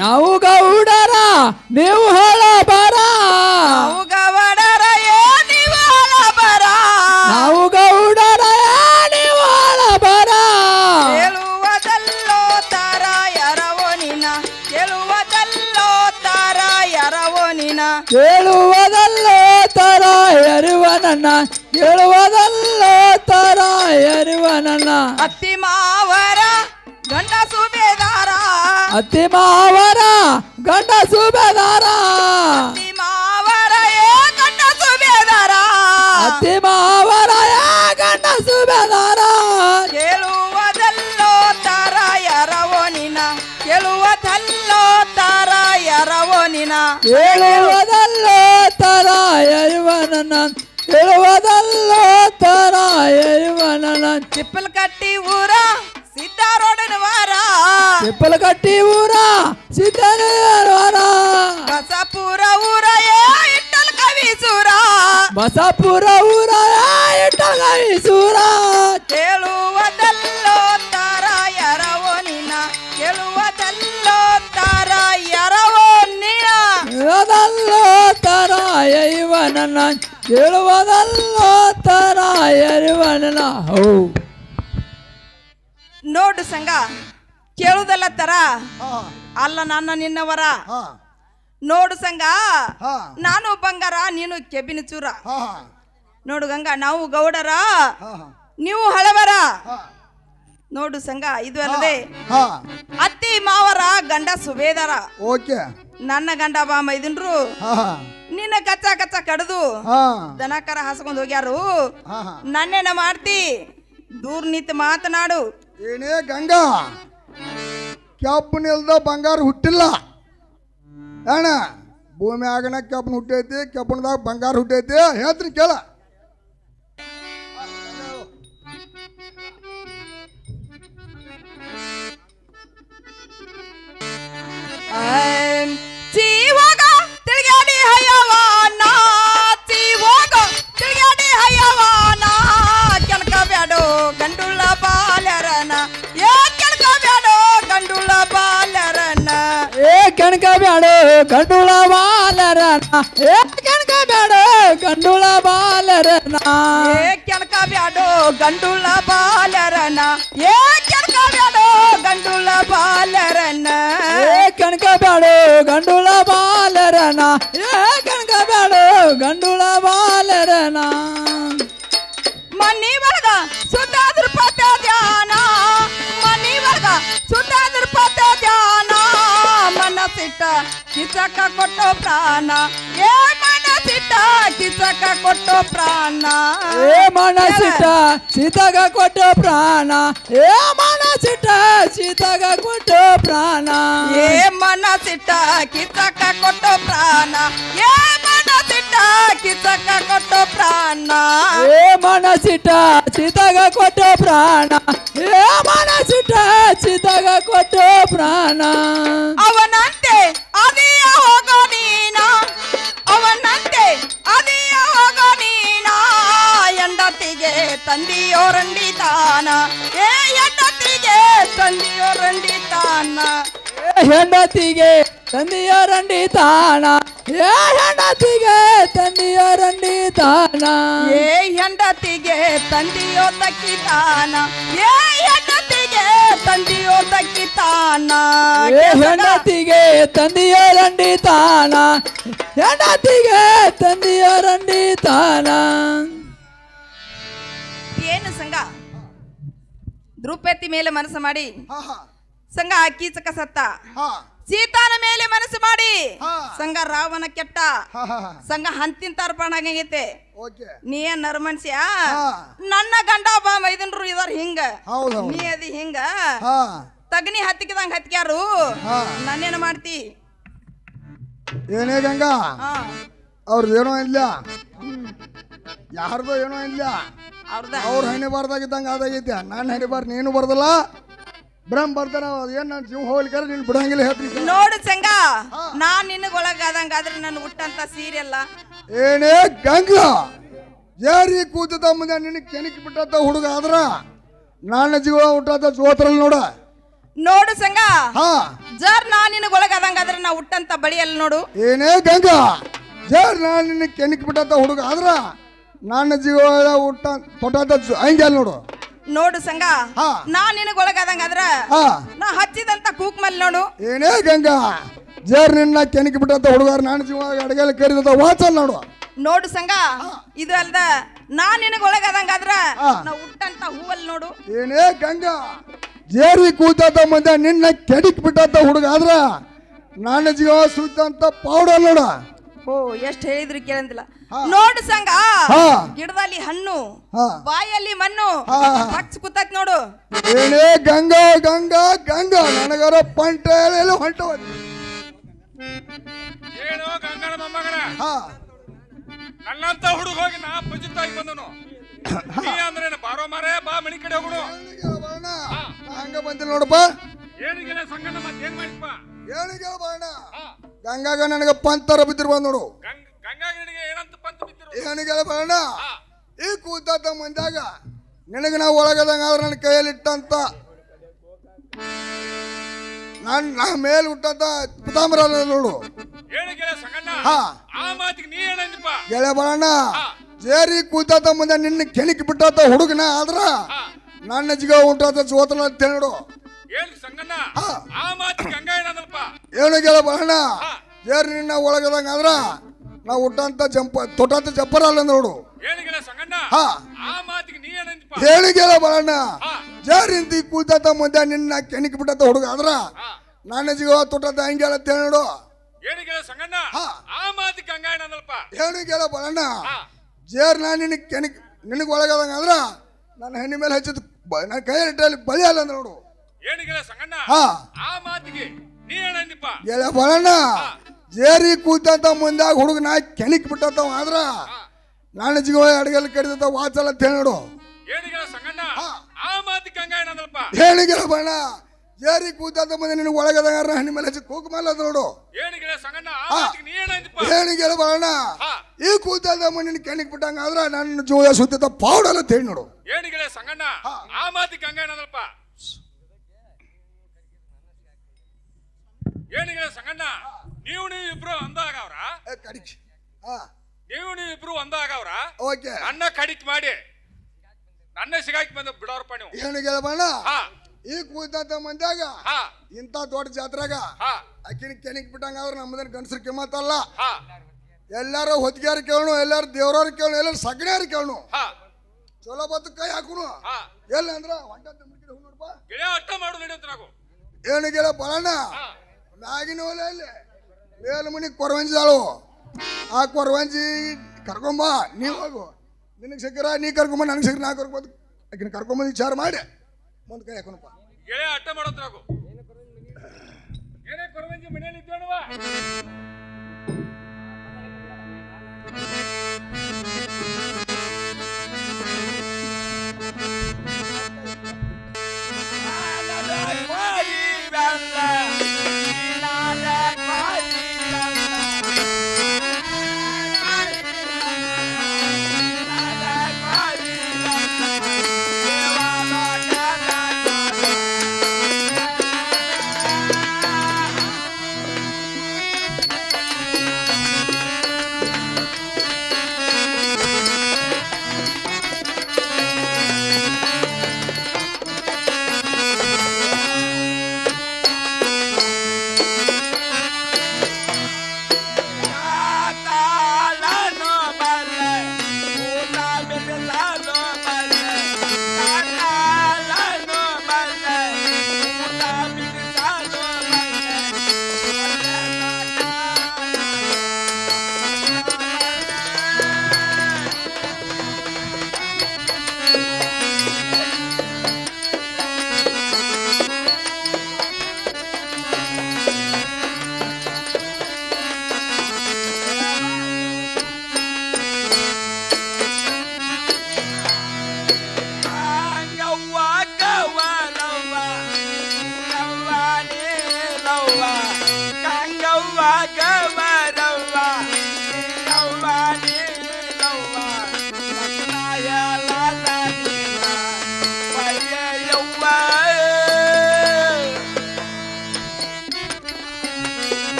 ನಾವು ಗೌಡರ ನೀವು ಹಳಬರ ನಾವು ಗವಡರ ಏ ನೀವು ಹಳಬರ ನಾವು ಗೌಡರ ನೀವು ಹಳಬರ ಕೇಳುವುದಲ್ಲೋ ತಾರಾಯರವೋ ನಿನ್ನ ಕೇಳುವುದಲ್ಲೋ ತಾರಾಯರವೋ ನಿನ್ನ ಕೇಳುವುದಲ್ಲೋ ತಾರಾಯರಿವನ ಕೇಳುವುದಲ್ಲೋ ತಾರಾಯರಿವನ ಅತ್ತಿ ಮಾವರ ಗಂಡ ಸುಬೇದಾರ ಅತ್ತಿ ಮಾವರ ಗಂಡ ಸುಬೇದಾರ ಅತ್ತಿ ಮಾವರ ಏ ಗಂಡ ಸುಬೇದಾರ ಅತ್ತಿ ಮಾವರ ಗಂಡ ಸುಬೇದಾರ ಕೇಳುವುದಲ್ಲೋ ತಾರಾಯರವೋ ನಿನ ಕೇಳುವುದಲ್ಲೋ ತಾರಾಯರವೋ ನಿನ ಕೇಳುವುದಲ್ಲೋ ತಾರಾಯರಿವನ ಕೇಳುವುದಲ್ಲೋ ತಾರಾಯರಿವನ ಚಿಪ್ಪಲ್ ಕಟ್ಟಿ ಊರ ಸಿದ್ದಾರೋಡನ ವಾರ ಚಿಪ್ಪಲ ಕಟ್ಟಿ ಊರ ಸಿದ್ದರ ಕಸಾಪುರ ಊರ ಏ ಇಟ್ಟಲ್ ಕವಿಸೂರ ಬಸಾಪುರ ಊರ ಇಟ್ಟಗೈಸೂರ ಕೇಳುವುದಲ್ಲೋ ತಾರಾಯರವೋ ನಿನ ಕೇಳುವುದಲ್ಲೋ ತಾರಾಯರವೋ ನಿನ ಕೇಳುವುದಲ್ಲೋ ತಾರಾಯರಿವನ ಕೇಳುವುದಲ್ಲೋ ತಾರಾಯರಿವನ ಹೌ ನೋಡು ಸಂಗ ಕೇಳುದಲ್ಲ ತರ ಅಲ್ಲ ನನ್ನ ನಿನ್ನವರ ನೋಡು ಸಂಗ ನಾನು ಬಂಗಾರ ನೀನು ಕೆಬ್ಬಿನ ಚೂರ ನೋಡು ಗಂಗಾ ನಾವು ಗೌಡರ ನೀವು ಹಳವರ ನೋಡು ಸಂಗ ಇದು ಅಲ್ಲದೆ ಅತ್ತಿ ಮಾವರ ಗಂಡ ಸುಬೇದಾರ ಓಕೆ ನನ್ನ ಗಂಡ ಬಾ ಮೈದನ್ರು ನಿನ್ನ ಕಚ್ಚ ಕಚ್ಚ ಕಡ್ದು ದನಕರ ಹಾಸ್ಕೊಂಡ್ ಹೋಗ್ಯಾರು ನನ್ನೇನ ಮಾಡ್ತಿ ದೂರ ನಿಂತು ಮಾತನಾಡು ಏನೇ ಗಂಗಾ ಕೆಬ್ಬನಿಲ್ದ ಬಂಗಾರ ಹುಟ್ಟಿಲ್ಲ ಅಣ್ಣ ಭೂಮಿ ಆಗನ ಕೆಬ್ಬನ ಹುಟ್ಟೈತಿ ಕೆಬ್ಬನದಾಗ ಬಂಗಾರ ಹುಟ್ಟೈತಿ ಹೇಳ್ತೀನಿ ಕೇಳ ಚೀವಾಗ ತಿಳ್ಗಾಡಿ ಹಯ್ಯವಾನ ಚೀವಾಗ ತಿಳ್ಗಾಡಿ ಹಯ್ಯವಾನ ಕೆಲ್ಕ ಬ್ಯಾಡೋ ಗಂಡುಳ್ಳ ಬಾಲ್ಯರನ ಏ ಕೆಲ್ಕ ಬ್ಯಾಡೋ ಗಂಡುಳ್ಳ ಬಾಲ್ಯರನ ಏ ಕಣಕ ಬ್ಯಾಡೋ ಗಂಡುಳ ಬಾಲರನ ಏ ಕಣಕ ಬ್ಯಾಡೋ ಗಂಡುಳ ಬಾಲರನ ಏ ಕೆಲ್ಕ ಬ್ಯಾಡೋ ಗಂಡುಳ್ಳ ಬಾಲ್ಯರನ ಏ ಕೆಲ್ಕ ಬ್ಯಾಡೋ ಗಂಡುಳ್ಳ ಬಾಲ್ಯರನ ಏ ಕಣಕ ಬ್ಯಾಡೋ ಗಂಡುಳ ಬಾಲರನ ಏ ಕಣಕ ಬ್ಯಾಡೋ ಗಂಡುಳ ಬಾಲರನ ಮನಿ ಒಳಗ ಸುತ್ತಾದ್ರ ಪತ ಧ್ಯಾನ ಮನಿ ಒಳಗ ಸುತ್ತಾದ್ರ ಪತ ಧ್ಯಾನ ಮನಸ್ಸಿಟ್ಟ ಕಿಚಕ ಕೊಟ್ಟೋ ಪ್ರಾಣ ಏ ಮನಸ್ಸಿಟ್ಟ ಕಿಚಕ ಕೊಟ್ಟೋ ಪ್ರಾಣ ಏ ಮನಸ್ಸಿಟ್ಟ ಸೀತಾಗ ಕೊಟ್ಟು ಪ್ರಾಣ ಏ ಮನಸ್ಸಿಟ್ಟ ಸೀತಾಗ ಕೊಟ್ಟು ಪ್ರಾಣ ಏ ಮನಸ್ಸಿಟ್ಟ ಕಿಚಕ ಕೊಟ್ಟೋ ಪ್ರಾಣ ಏ ಮನಸ್ಸಿಟ್ಟ ಕಿಚಕ ಕೊಟ್ಟೋ ಪ್ರಾಣ ಏ ಮನಸ್ಸಿಟ್ಟ ಸೀತಾಗ ಕೊಟ್ಟು ಪ್ರಾಣ ಏ ಮನಸ್ಸಿಟ್ಟ ಸೀತಾಗ ಕೊಟ್ಟು ಪ್ರಾಣ ಅವನಂತೆ ಅದಿಯ ಹೋಗೋ ನೀನ ಅದಿಯ ಹೋಗ ನೀನ ಹೆಂಡತಿಗೆ ತಂದಿಯೋರಂಡಿ ತಾನ ಏ ಹೆಂಡತಿಗೆ ತಂದಿಯೋರಂಡಿ ತಾನ ಹೆಂಡತಿಗೆ ತಂದಿಯರಂಡಿ ತಾಣ ಏ ಹೆಂಡತಿಗೆ ತಂದಿಯರಂಡಿ ತಾಣ ಏ ಹೆಂಡತಿಗೆ ತಂದಿಯೋ ತಕ್ಕಿತಾನ ಏ ಹೆಂಡತಿಗೆ ತಂದಿಯೋ ತಕ್ಕಿತಾನ ಏ ಹೆಂಡತಿಗೆ ತಂದಿಯರಂಡಿ ತಾಣ ಹೆಂಡತಿಗೆ ತಂದಿಯರಂಡಿ ತಾಣ ಏನು ಸಂಘ ದ್ರೌಪದಿ ಮೇಲೆ ಮನಸ್ಸು ಮಾಡಿ ಸಂಘ ಕೀಚಕ ಸತ್ತ ಸೀತಾನ ಮೇಲೆ ಮನಸ್ಸು ಮಾಡಿ ಸಂಘ ರಾವಣ ಕೆಟ್ಟ ಸಂಘ ಹಂತಿನ ತರ್ಪಣ ಆಗೈತೆ ನೀ ಏನ್ ನರ್ಮನ್ಸ್ಯ ನನ್ನ ಗಂಡ ಒಬ್ಬ ಮೈದನ್ರು ಇದಾರ ಹಿಂಗ ನೀ ಅದಿ ಹಿಂಗ ತಗನಿ ಹತ್ತಿಕಿದಂಗ ಹತ್ತಿಕ್ಯಾರು ನಾನೇನು ಮಾಡ್ತಿ ಏನೇ ಗಂಗಾ ಅವ್ರದ್ದು ಏನೋ ಇಲ್ಲ ಯಾರ್ದು ಏನೋ ಇಲ್ಲ ಅವ್ರ ಹಣೆ ಬಾರ್ದಾಗಿದ್ದಂಗ ಅದಾಗೈತೆ ನಾನು ಹಣೆ ಬಾರ್ ನೀನು ಬರ್ದಲ್ಲ ಬ್ರಹ್ಮ ಬರ್ತಾನ ಏನ್ ನಾನು ಜೀವ ಹೋಗ್ಲಿಕ್ಕಾರ ನೀನು ಬಿಡಂಗಿಲ್ಲ ಹೇಳ್ತೀನಿ ನೋಡು ಸಂಗ ನಾನ್ ನಿನಗ ಒಳಗಾದಂಗ ಆದ್ರೆ ನನ್ನ ಹುಟ್ಟಂತ ಸೀರೆಲ್ಲ ಏನೇ ಗಂಗಾ ಜಾರಿ ಕೂತದ ಮುಂದೆ ನಿನಗೆ ಕೆಣಕಿ ಬಿಟ್ಟಂತ ಹುಡುಗ ಆದ್ರ ನನ್ನ ಜೀವ ಹುಟ್ಟದ ಜೋತ್ರಲ್ ನೋಡ ನೋಡು ಸಂಗ ಜರ್ ನಾನ್ ನಿನಗ ಒಳಗಾದಂಗ ಆದ್ರೆ ನಾ ಹುಟ್ಟಂತ ಬಳಿಯಲ್ಲಿ ನೋಡು ಏನೇ ಗಂಗಾ ಜರ್ ನಾನು ನಿನಗೆ ಕೆಣಕಿ ಬಿಟ್ಟಂತ ಹುಡುಗ ಆದ್ರ ನನ್ನ ಜೀವ ಹುಟ್ಟ ತೊಟ್ಟದ ಹಂಗೆ ನೋಡು ನೋಡು ಸಂಗ ನಾನ್ ನಿನಗ ಒಳಗಾದಂಗ ಆದ್ರ ನಾ ಹಚ್ಚಿದಂತ ಕೂಕ್ಮಲ್ ನೋಡು ಏನೇ ಗಂಗಾ ಜರ್ ನಿನ್ನ ಕೆಣಕಿ ಬಿಟ್ಟಂತ ಹುಡುಗಾರ ನಾನು ಜೀವ ಅಡಗೆಲ್ಲ ಕರಿದ ವಾಚಲ್ ನೋಡು ನೋಡು ಸಂಗ ಇದು ಅಲ್ದ ನಾನ್ ನಿನಗ ಒಳಗಾದಂಗ ಆದ್ರ ನಾ ಹುಟ್ಟಂತ ಹೂವಲ್ ನೋಡು ಏನೇ ಗಂಗಾ ಜೇರಿ ಕೂತದ ಮುಂದೆ ನಿನ್ನ ಕೆಣಕಿ ಬಿಟ್ಟಂತ ಹುಡುಗ ಆದ್ರ ನನ್ನ ಜೀವ ಸುತ್ತಂತ ಪೌಡರ್ ನೋಡ ಓ ಎಷ್ಟ್ ಹೇಳಿದ್ರು ಕೇಳಂದಿಲ್ಲ ನೋಡು ಸಂಗ ಗಿಡದಲ್ಲಿ ಹಣ್ಣು ಬಾಯಲ್ಲಿ ಮಣ್ಣು ಪಚ್ಚ ಕೂತೈತ್ ನೋಡು ಏನೇ ಗಂಗಾ ಗಂಗಾ ಗಂಗಾ ನನಗರ ಪಂಟ ಎಲ್ಲ ಹೊಂಟವ ಏನೋ ಗಂಗನ ಮೊಮ್ಮಗನ ನನ್ನಂತ ಹುಡುಗ ಹೋಗಿ ನಾ ಪಜಿತಾಗಿ ಬಂದನು ನೀ ಅಂದ್ರೆ ಬಾರೋ ಮಾರೇ ಬಾ ಮನಿ ಕಡೆ ಹೋಗೋಣ ಹಂಗ ಬಂದಿಲ್ಲ ನೋಡಪ್ಪ ಏನಿಗೆ ಸಂಗಣ್ಣ ಮತ್ತೆ ಏನ್ ಮಾಡಿಪ್ಪ ಏನಿಗೆ ಬಾಣ ಗಂಗಾಗ ನನಗ ಪಂತರ ಬಿದ್ದಿರ್ ಬಂದ್ ನೋಡು ಗಂಗಾಗಿಣಿಗೆ ಏನಂತ ಪಂತ ಬಿದ್ದಿರು ಏನಿಗೆ ಬಾಣ ಈ ಕೂತ ಮಂದಾಗ ನಿನಗೆ ನಾವು ಒಳಗದಂಗ ಅವ್ರ ನನ್ನ ಕೈಯಲ್ಲಿ ಇಟ್ಟಂತ ನಾ ಮೇಲೆ ಹುಟ್ಟಂತ ಪಿತಾಂಬರ ನೋಡು ಏನಿಗೆ ಸಂಗಣ್ಣ ಆ ಮಾತಿಗೆ ನೀ ಏನಂದಿಪ್ಪ ಗೆಳೆ ಬಾಣ ಜೇರಿ ಕೂತ ಮುಂದೆ ನಿನ್ನ ಕೆಣಕಿ ಬಿಟ್ಟಂತ ಹುಡುಗನ ಆದ್ರ ನನ್ನ ಜಿಗ ಉಂಟಾದ ಜೋತನ ನೋಡು ಏನ್ ಸಂಗಣ್ಣ ಆ ಮಾತಿಗೆ ಗಂಗಾ ಏನಂದಲ್ಪ ಏನು ಗೆಳ ಬಾಣ ಜೇರಿ ನಿನ್ನ ಒಳಗದಂಗ ಆದ್ರ ನಾವು ಹುಟ್ಟಂತ ತೊಟ್ಟಂತ ಜಪ್ಪರ ಅಲ್ಲ ನೋಡು ಏನಿಗೆ ಸಂಗಣ್ಣ ಆ ಮಾತಿಗೆ ನೀ ಏನಂದಿಪ್ಪ ಹೇಳಿಗೆಲ್ಲ ಬಾಣ ಜೇರಿಂತಿ ಕೂತ ಮುಂದೆ ನಿನ್ನ ಕೆಣಕಿ ಬಿಟ್ಟಂತ ಹುಡುಗ ಆದ್ರ ನನ್ನ ಜಿಗ ತೊಟ್ಟಂತ ಹಂಗೆಲ್ಲ ನೋಡು ಏನಿಗೆ ಸಂಗಣ್ಣ ಆ ಮಾತಿಗೆ ಗಂಗಾ ಏನಂದಲ್ಪ ಹೇಳಿಗೆಲ್ಲ ಬಾಣ ಜೇರ್ ನಾನು ನಿನಗೆ ಕೆಣಕಿ ನಿನಗೆ ಒಳಗದಂಗ ಆದ್ರ ನನ್ನ ಹೆಣ್ಣಿ ಮೇಲೆ ಹಚ್ಚಿದ ನನ್ನ ಕೈಯಲ್ಲಿ ಬಳಿ ಅಲ್ಲ ನೋಡು ಏನಿಗೆ ಸಂಗಣ್ಣ ಆ ಮಾತಿಗೆ ನೀ ಏನಂದಿಪ್ಪ ಗೆಳ ಬಾಣ ಜೇರಿ ಕೂತಂತ ಮುಂದಾಗ ಹುಡುಗ ನಾ ಕೆಣಕಿ ಬಿಟ್ಟಂತ ಆದ್ರ ನನ್ನ ಜಿಗ ಅಡಗೆಲ್ಲ ಕಡಿದ ವಾಚಲ್ಲ ನೋಡು ಏನಿಗೆ ಸಂಗಣ್ಣ ಆ ಮಾತಿಗೆ ಗಂಗಾ ಏನಂದಲ್ಪ ಹೇಳಿಗೆಲ್ಲ ಬಾಣ ಜೇರಿ ಕೂತಂತ ಮುಂದೆ ನಿನಗೆ ಒಳಗದಂಗ ಹೆಣ್ಣಿ ಮೇಲೆ ಹಚ್ಚಿ ಕೂಕಮಲ್ಲ ನೋಡು ಏನಿಗೆ ಸಂಗಣ್ಣ ಆ ಮಾತಿಗೆ ನೀ ಏನಂದಿಪ್ಪ ಹೇಳಿಗೆಲ್ಲ ಬಾಣ ಈ ಕೂತಂತ ಮುಂದೆ ನಿನ್ನ ಕೆಣಕಿ ಬಿಟ್ಟಂಗ ಆದ್ರ ನನ್ನ ಜೀವ ಸುತ್ತ ಪೌಡಲ್ಲ ತೇಳಿ ನೋಡು ಏನಿಗೆ ಸಂಗಣ್ಣ ಆ ಮಾತಿಗೆ ಗಂಗಾ ಏನಂದಲ್ಪ ಏನಿಗೆ ಸಂಗಣ್ಣ ನೀವು ಇಬ್ರು ಒಂದಾಗವ್ರ ಕಡಿಕ್ ನೀವು ಇಬ್ರು ಒಂದಾಗವ್ರ ಓಕೆ ನನ್ನ ಕಡಿಕ್ ಮಾಡಿ ನನ್ನ ಸಿಗಾಕಿ ಬಂದ ಬಿಡೋರಪ್ಪ ನೀವು ಏನಿಗೆ ಬಾಣ ಈ ಕೂತಂತ ಮಂದ್ಯಾಗ ಇಂತ ದೊಡ್ಡ ಜಾತ್ರೆಗ ಅಕ್ಕಿನ ಕೆಣಕ್ ಬಿಟ್ಟಂಗ ಆದ್ರ ನಮ್ಮದನ್ನ ಗಂಡಸ್ರ ಕಿಮ್ಮತ್ತಲ್ಲ ಎಲ್ಲಾರು ಹೊತ್ತಿಗೆಯಾರ ಕೇಳೋಣ ಎಲ್ಲಾರು ದೇವ್ರವ್ರ ಕೇಳೋಣ ಎಲ್ಲಾರು ಸಗಣಿಯಾರ ಕೇಳೋಣ ಚಲೋ ಬತ್ತು ಕೈ ಹಾಕುನು ಎಲ್ಲ ಅಂದ್ರ ನೋಡಪ್ಪ ಗೆಳೆಯ ಅಟ್ಟ ಮಾಡು ನಡೆಯುತ್ತ ನಾವು ಏನಿಗೆಲ್ಲ ಬಾಣ ಮ್ಯಾಗಿನ ಹೊಲ ಇಲ್ಲಿ ಮೇಲ್ಮನಿ ಕೊರವಂಜಿದಾಳು ಆ ಕೊರವಂಜಿ ಕರ್ಕೊಂಬ ನೀವು ಹೋಗು ನಿನಗೆ ಸಿಕ್ಕರ ನೀ ಕರ್ಕೊಂಬ ನನಗೆ ಸಿಕ್ಕರ ನಾ ಕರ್ಕೊಬೋದು ಆಕಿನ ಕರ್ಕೊಂಬಂದು ವಿಚಾರ ಮಾಡಿ ಮುಂದೆ ಕೈ ಹಾಕೋಣಪ್ಪ ಗೆಳೆಯ ಅಟ್ಟ ಮಾಡೋದು ನಾವು ಏನೇ ಕೊರವಂಜಿ ಮನೆಯಲ್ಲಿ ಇದ್ದೇಳುವ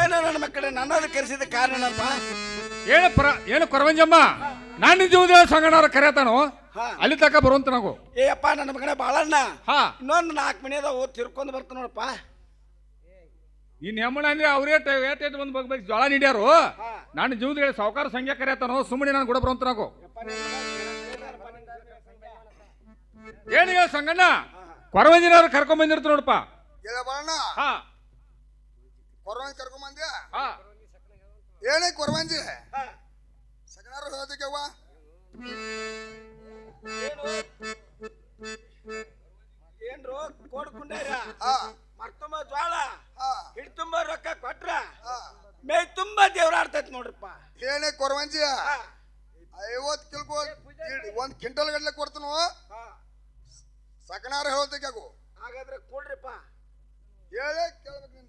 ಏನು ನನ್ನ ಮಕ್ಕಳೇ ನನ್ನದು ಕರೆಸಿದ ಕಾರಣಪ್ಪ? ಏನು ಕೊರವಂಜಮ್ಮ ನಾನು ಜೀವದ ಸಂಗಣ್ಣವ್ರ ಕರೆಯತಾನು ಅಲ್ಲಿ ತಕ ಬರುವಂತ ನಾವು. ಏಯಪ್ಪ ನನ್ನ ಮಗನೇ ಬಾಳಣ್ಣ, ಹಾ ಇನ್ನೊಂದು 4 ಮನೆ ಅದಾವು ತಿರ್ಕೊಂಡ್ ಬರ್ತ ನೋಡಪ್ಪ. ಈ ನೆಮ್ಮಣ ಅಂದ್ರೆ ಅವ್ರೇ ಏಟ್ ಬಂದು ಬಗ್ಗೆ ಜೋಳ ನೀಡ್ಯಾರು. ನಾನು ಜೀವದ ಸಾವುಕಾರ ಸಂಖ್ಯೆ ಕರೆಯತಾನು ಸುಮ್ಮನೆ ನಾನು ಕೂಡ ಬರುವಂತ ನಾವು. ಏನಿಗೆ ಸಂಗಣ್ಣ ಕೊರವಂಜಿನವ್ರು ಕರ್ಕೊಂಡ್ ಬಂದಿರ್ತ ನೋಡಪ್ಪ. ಹಾ ಕೊರವಂಜಿ ಕರ್ಕೊಂಬಂದ್ಯ? ಹಾ ಏನೇ ಕೊರವಂಜಿ ಸಗಣಾರ ಹೋದಕ್ಕೆವ್ವ ಏನ್ರು ಕೊಡ್ಕೊಂಡಾರ ಹಾ ಮರ್ತುಂಬ ಜ್ವಾಳ ಹಾ ಹಿಡ್ ತುಂಬ ರೊಕ್ಕ ಕೊಟ್ರ ಮೇ ತುಂಬಾ ದೇವ್ರ ಆಡ್ತೈತಿ ನೋಡ್ರಪ್ಪ. ಏನೇ ಕೊರವಂಜಿ 50 ಕಿಲೋ 1 ಕ್ವಿಂಟಲ್ ಗಡ್ಲೆ ಕೊಡ್ತನು ಸಗಣಾರ ಹೋದಕ್ಕಾಗು. ಹಾಗಾದ್ರೆ ಕೊಡ್ರಿಪ್ಪ. ಹೇಳೇ ಕೇಳ್ಬೇಕು ನಿನ್ನ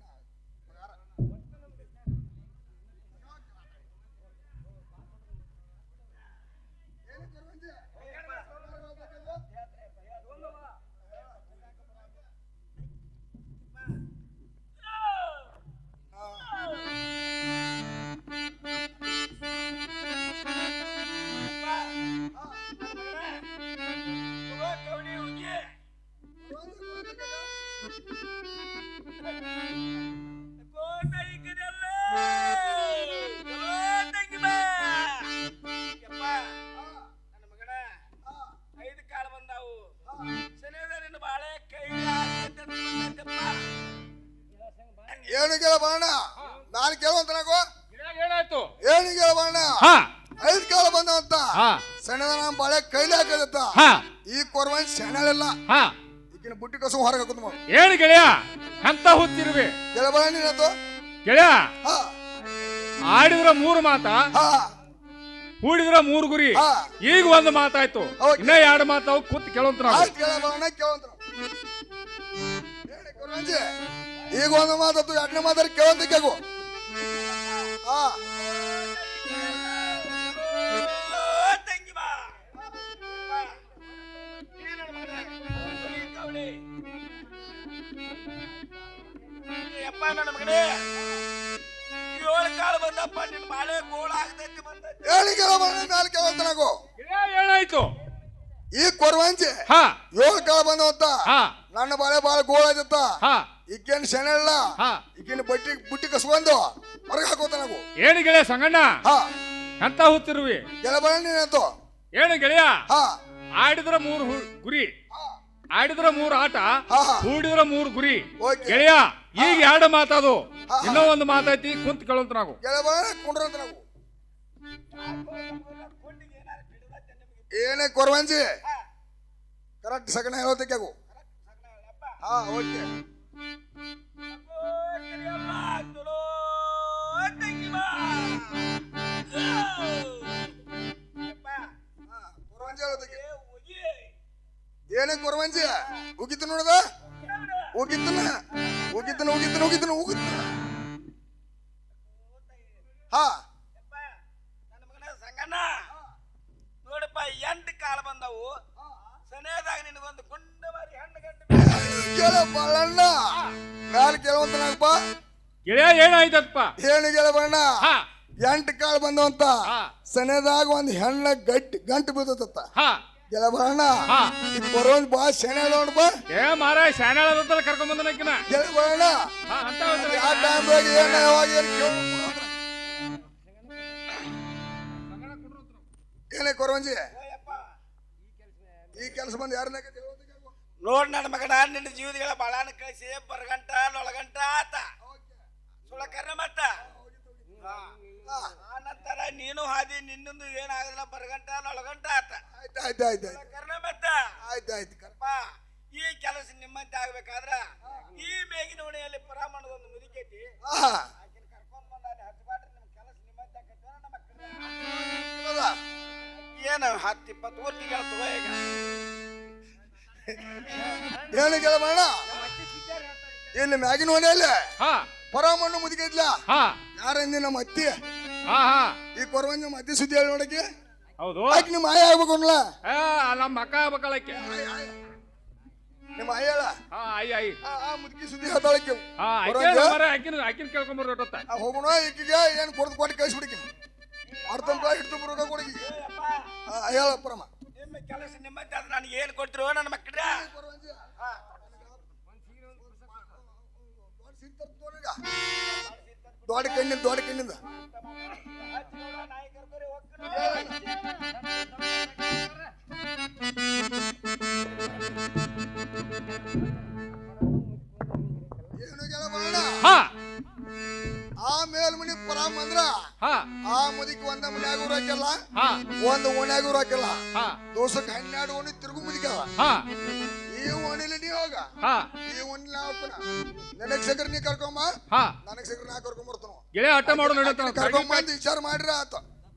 ಏನು ಕೇಳಬಾರಣ ನಾನು ಕೇಳುವಂತ ನಾಗು ಏನಾಯ್ತು? ಏನು ಕೇಳಬಾರಣ ಹಾ 5 ಕಾಲ ಬಂದವಂತ ಹಾ ಸಣ್ಣದ ನಮ್ಮ ಬಾಳೆ ಕೈಲಿ ಹಾಕದತ್ತ. ಹಾ ಈ ಕೊರವಂಜಿ ಸಣ್ಣಳೆಲ್ಲ ಹಾ ಈಗಿನ ಬುಟ್ಟಿ ಕಸು ಹೊರಗೆ ಹಾಕೋದು ಏನು ಗೆಳೆಯ ಅಂತ ಹುತ್ತಿರುವೆ ಕೇಳಬಾರ ನೀನಂತು. ಗೆಳೆಯ ಹಾ ಆಡಿದ್ರ 3 ಮಾತ ಹಾ ಹೂಡಿದ್ರ 3 ಗುರಿ. ಹಾ. ಈಗ 1 ಮಾತಾಯ್ತು, ಇನ್ನ 2 ಮಾತಾವು ಕೂತ್ ಕೇಳಂತ ನಾವು. ಆಯ್ತು ಕೇಳಬಾರಣ ಕೇಳುವಂತ ಹೇಳಿ ಕೊರವಂಜಿ ಈಗ 1 ಮಾತತ್ತು 2ನೇ ಮಾತಾಡಿ ಕೇಳುವಂತ ಕೇಗು. ಹಾ ನನ್ನ ಮಗನೇ 7 ಕಾಲ ಬಂದಪ್ಪ ನಿನ್ ಬಾಳೆ ಗೋಳ ಆಗ್ತೈತಿ ಬಂದೈತಿ. ಹೇಳಿ ಕೇಳಬಾರಣ ಮ್ಯಾಲ ಕೇಳುವಂತ ನಾಗು. ಏನಾಯ್ತು? ಈ ಕೊರವಂಜಿ ಹಾ 7 ಕಾಲ ಬಂದವಂತ ಹಾ ನನ್ನ ಬಾಳೆ ಬಾಳ ಗೋಳ ಆಯ್ತತ್ತ. ಹಾ ಈಗೇನು ಸೆಣಲ್ಲ ಹಾ ಈಗಿನ ಬುಟ್ಟಿ ಕಸ್ಕೊಂಡು ಹೊರಗೆ ಹಾಕೋತ ನಾವು. ಏನು ಗೆಳೆಯ ಸಂಗಣ್ಣ ಹಾ ಅಂತ ಹುತ್ತಿರುವಿ ಗೆಳಬಾರ ನೀನಂತು. ಏನು ಗೆಳೆಯ ಹಾ ಆಡಿದ್ರ 3 ಗುರಿ, ಆಡಿದ್ರ 3 ಆಟ, ಹಾ ಹಾ ಹೂಡಿದ್ರ 3 ಗುರಿ. ಓಕೆ ಗೆಳೆಯ ಈಗ 2 ಮಾತಾದು, ಹಾ. ಇನ್ನೂ 1 ಮಾತಾಯ್ತಿ ಕುಂತ್ ಕೇಳಂತ ನಾವು. ಗೆಳಬಾರ ಕುಂಡ್ರಂತ ನಾವು. ಏನೇ ಕೊರವಂಜಿ ಕರೆಕ್ಟ್ ಸಗಣ ಹೇಳೋದಕ್ಕಾಗು. ಹಾ ಓಕೆ ಕೊರವಂಜಿ ಹೇಳೋದಕ್ಕೆ ಏನೇ ಕೊರವಂಜಿ ಉಗಿತು ನೋಡದ ಉಗಿತನ ಉಗಿತನ ಉಗಿತನ ಉಗಿತನ ಉಗಿತನ. ಹಾ ನನ್ನ ಮಗನ ಸಂಗಣ್ಣ ನೋಡಪ್ಪ 8 ಕಾಲ ಬಂದವು ಸನೇದಾಗ ನಿನಗೊಂದು ಗುಂಡ ಮಾರಿ ಹಣ್ಣು ಗಂಟು ಕೇಳ ಬಾಳಣ್ಣ ಮ್ಯಾಲ ಕೇಳುವಂತ ನಾಗಪ್ಪ. ಗೆಳೆಯ ಏನಾಯ್ತಪ್ಪ? ಏನು ಕೇಳಬಣ್ಣ ಹಾ 8 ಕಾಲ ಬಂದವಂತ ಹಾ. ಸನೇದಾಗ ಒಂದು ಹೆಣ್ಣ ಗಂಟು ಬೀಳ್ತತ್ತ. ಹಾ ಗೆಳಬಣ್ಣ ಹಾ ಈ ಕೊರವಂಜಿ ಬಾ ಸೆನೆ ನೋಡಪ್ಪ. ಏ ಮಾರಾಯ ಶಾನ್ಯಾಳದಂತಲ್ಲ ಕರ್ಕೊಂಡ್ ಬಂದನಕಿನ. ಗೆಳಬಣ್ಣ ಹಾ ಅಂತ ಯಾವ ಟೈಮ್ದಾಗ ಏನ ಯಾವಾಗ ಏನು ಏನೇ ಕೊರವಂಜಿ ಈ ಕೆಲಸ ಬಂದು ಯಾರನ್ನ ನೋಡ್ ನನ್ನ ಮಗನ ನಿನ್ನ ಜೀವದಿಗಳ ಬಾಳಾನ ಕಳಿಸಿ ಬರಗಂಟ ನೊಳಗಂಟ ಆತ ಸುಳ ಕರ್ಣ ಮತ್ತ ಆ ನಂತರ ನೀನು ಹಾದಿ ನಿನ್ನೊಂದು ಏನಾಗಲ್ಲ ಬರಗಂಟ ನೊಳಗಂಟ ಆತ. ಆಯ್ತು ಆಯ್ತು ಆಯ್ತು ಆಯ್ತು ಕರ್ಣ ಮತ್ತ ಆಯ್ತು ಆಯ್ತು ಕರ್ಪ ಈ ಕೆಲಸ ನಿಮ್ಮಂತೆ ಆಗ್ಬೇಕಾದ್ರ ಈ ಮೇಗಿನ ಓಣಿಯಲ್ಲಿ ಪರಾಮಣದ ಒಂದು ಮುದುಕೈತಿ ಹಾ ಆಕಿನ ಕರ್ಕೊಂಡ್ ಬಂದಾನೆ ಹತ್ಬಾಟ್ರಿ ನಿಮ್ ಕೆಲಸ ನಿಮ್ಮಂತೆ ಆಕೈತಿ ನಮ್ಮ ಏನು 10-20 ಊರ್ ತಿಂಗಳ ತಗೋ ಈಗ ಏನು ಗೆಳಬಣ್ಣ ಇಲ್ಲಿ ಮ್ಯಾಗಿನ ಮನೆಯಲ್ಲಿ ಹಾ ಪರಮಣ್ಣು ಮುದುಕಿದ್ಲ ಹಾ ಯಾರಂದಿ ನಮ್ಮ ಅತ್ತಿ. ಹಾ ಹಾ ಈ ಕೊರವಂಜಿ ನಮ್ಮ ಅತ್ತಿ ಸುದ್ದಿ ಹೇಳಿ ನೋಡಕ್ಕೆ ಹೌದು. ಆಕೆ ನಿಮ್ಮ ಆಯ ಆಗ್ಬೇಕು ಅನ್ಲ. ನಮ್ಮ ಅಕ್ಕ ಆಗ್ಬೇಕಳಕ್ಕೆ. ನಿಮ್ಮ ಅಯ್ಯಳ ಹಾ ಅಯ್ಯ ಮುದುಕಿ ಸುದ್ದಿ ಹೇಳ್ತಾಳಕ್ಕೆ ಆಕಿನ ಕೇಳ್ಕೊಂಬರ್ಬೇಕು ಹೋಗೋಣ ಈಕಿಗೆ ಏನು ಕೊಟ್ಟು ಕಳಿಸ್ಬಿಡಿಕಿನ ಅರ್ಥಂಕ ಹಿಡ್ತು ಬರೋಕ ಕೊಡಗಿ ಅಯ್ಯಳ ಪರಮ ನಿಮ್ಮ ಕೆಲಸ ನಿಮ್ಮತ್ತೆ ಅದು ನನಗೆ ಏನು ಕೊಡ್ತಿರೋ ನನ್ನ ಮಕ್ಕಳ ದೊಡ್ಡ ಕಣ್ಣಿಂದ ಆ ಮೇಲ್ಮನಿ ಪರಾಮ್ ಅಂದ್ರ ಆ ಮುದಿಕ್ ಒಂದ ಮನ್ಯಾಗ ಹಾಕಿಲ್ಲ ಒಂದ್ ಓಣ್ಯಾಗ ಹಾಕಿಲ್ಲ ದೋಸಕ್ಕೆ 12 ಓಣಿ ತಿರುಗು ಮುದಿಕವ ಈ ಓಣಿಲಿ ನೀ ಹೋಗ ಈ ಓಣಿಲಿ ಹಾಕೋಣ ನನಗ್ ಸಗರ್ ನೀ ಕರ್ಕೊಂಬ ನನಗ್ ಸಗರ್ ನಾ ಕರ್ಕೊಂಬರ್ತಾನ ಗೆಳೆಯ ಅಟ್ಟ ಮಾಡು ನೋಡಿರ್ತಾನ ಕರ್ಕೊಂಬಂದು ವಿಚಾರ ಮಾಡ್ರ ಆತ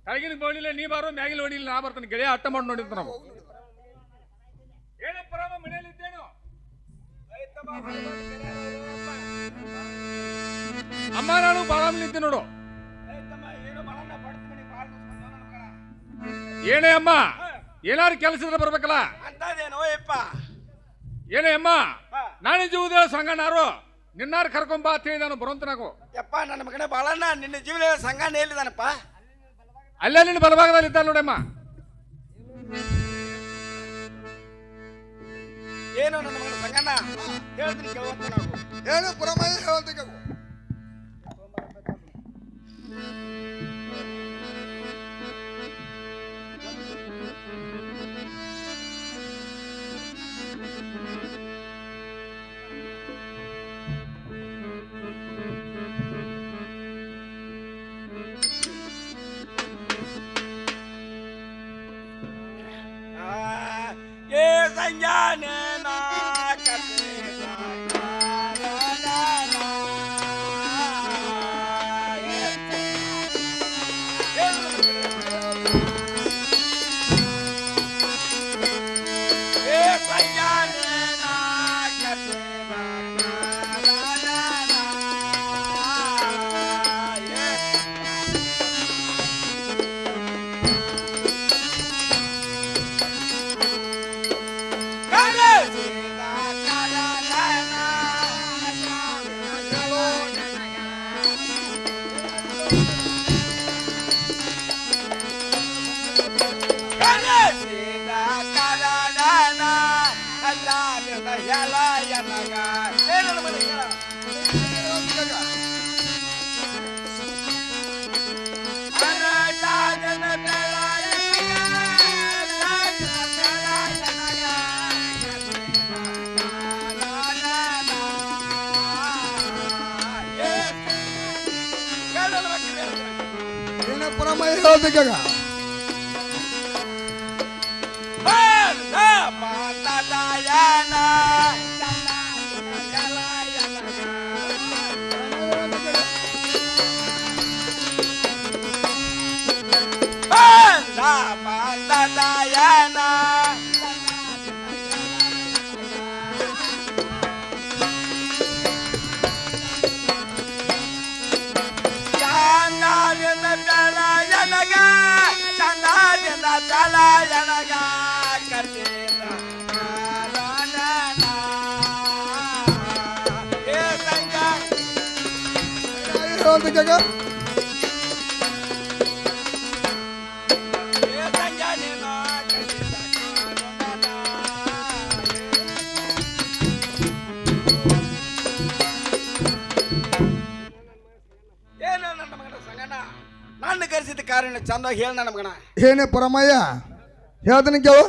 ಕೆಳಗಿನ ಗೋಣಿಲ್ಲ ನೀ ಬಾರೋ ಮ್ಯಾಗಿನ ಓಣಿಲ್ಲ ನಾ ಬರ್ತಾನೆ ಗೆಳೆಯ ಅಟ್ಟ ಮಾಡಿ ನೋಡಿರ್ತಾನ ನಾವು ಏನಪ್ಪ ಮನೇಲಿ ಇದ್ದೇನು ಅಮ್ಮ ನಾನು ಬಾಳಾಮಲಿದ್ದೆ ನೋಡು ಏನೇ ಅಮ್ಮ ಏನಾರು ಕೆಲಸ ಇದ್ರೆ ಬರ್ಬೇಕಲ್ಲ ಅಂತದೇನೋ ಯಪ್ಪ ಏನೇ ಅಮ್ಮ ನಾನೇ ಜೀವದ ಸಂಗನಾರು ನಿನ್ನಾರು ಕರ್ಕೊಂಬ ಅಂತ ಹೇಳಿ ನಾನು ಬರೋಂತ ನಾವು ಯಪ್ಪ ನನ್ನ ಮಗನೇ ಬಾಳಣ್ಣ ನಿನ್ನ ಜೀವನ ಸಂಘ ಎಲ್ಲಿದಾನಪ್ಪ ಅಲ್ಲೇ ನಿನ್ನ ಬಲಭಾಗದಲ್ಲಿ ಇದ್ದ ನೋಡಮ್ಮ ಏನು ನನ್ನ ಮಗನ ಸಂಗಣ್ಣ ಹೇಳ್ತೀನಿ ಕೇಳುವಂತ ನಾವು ಏನು ಪರಮಾಯ ಹೇಳ್ತಕ್ಕ ಸಂಜಾನೆ ನಾ ಪರಮಾಯ ಹೇಳ್ತಕ್ಕ ಹೇಳ್ತಕ್ಕ ಏನು ನನ್ನ ಮಗನ ಸಂಗಣ್ಣ ನನ್ನ ಕರೆಸಿದ ಕಾರಣ ಚಂದಾಗಿ ಹೇಳ ನನ್ನ ಮಗನ ಏನೇ ಪರಮಯ್ಯ ಹೇಳ್ತಾನೆ ಕೇಳು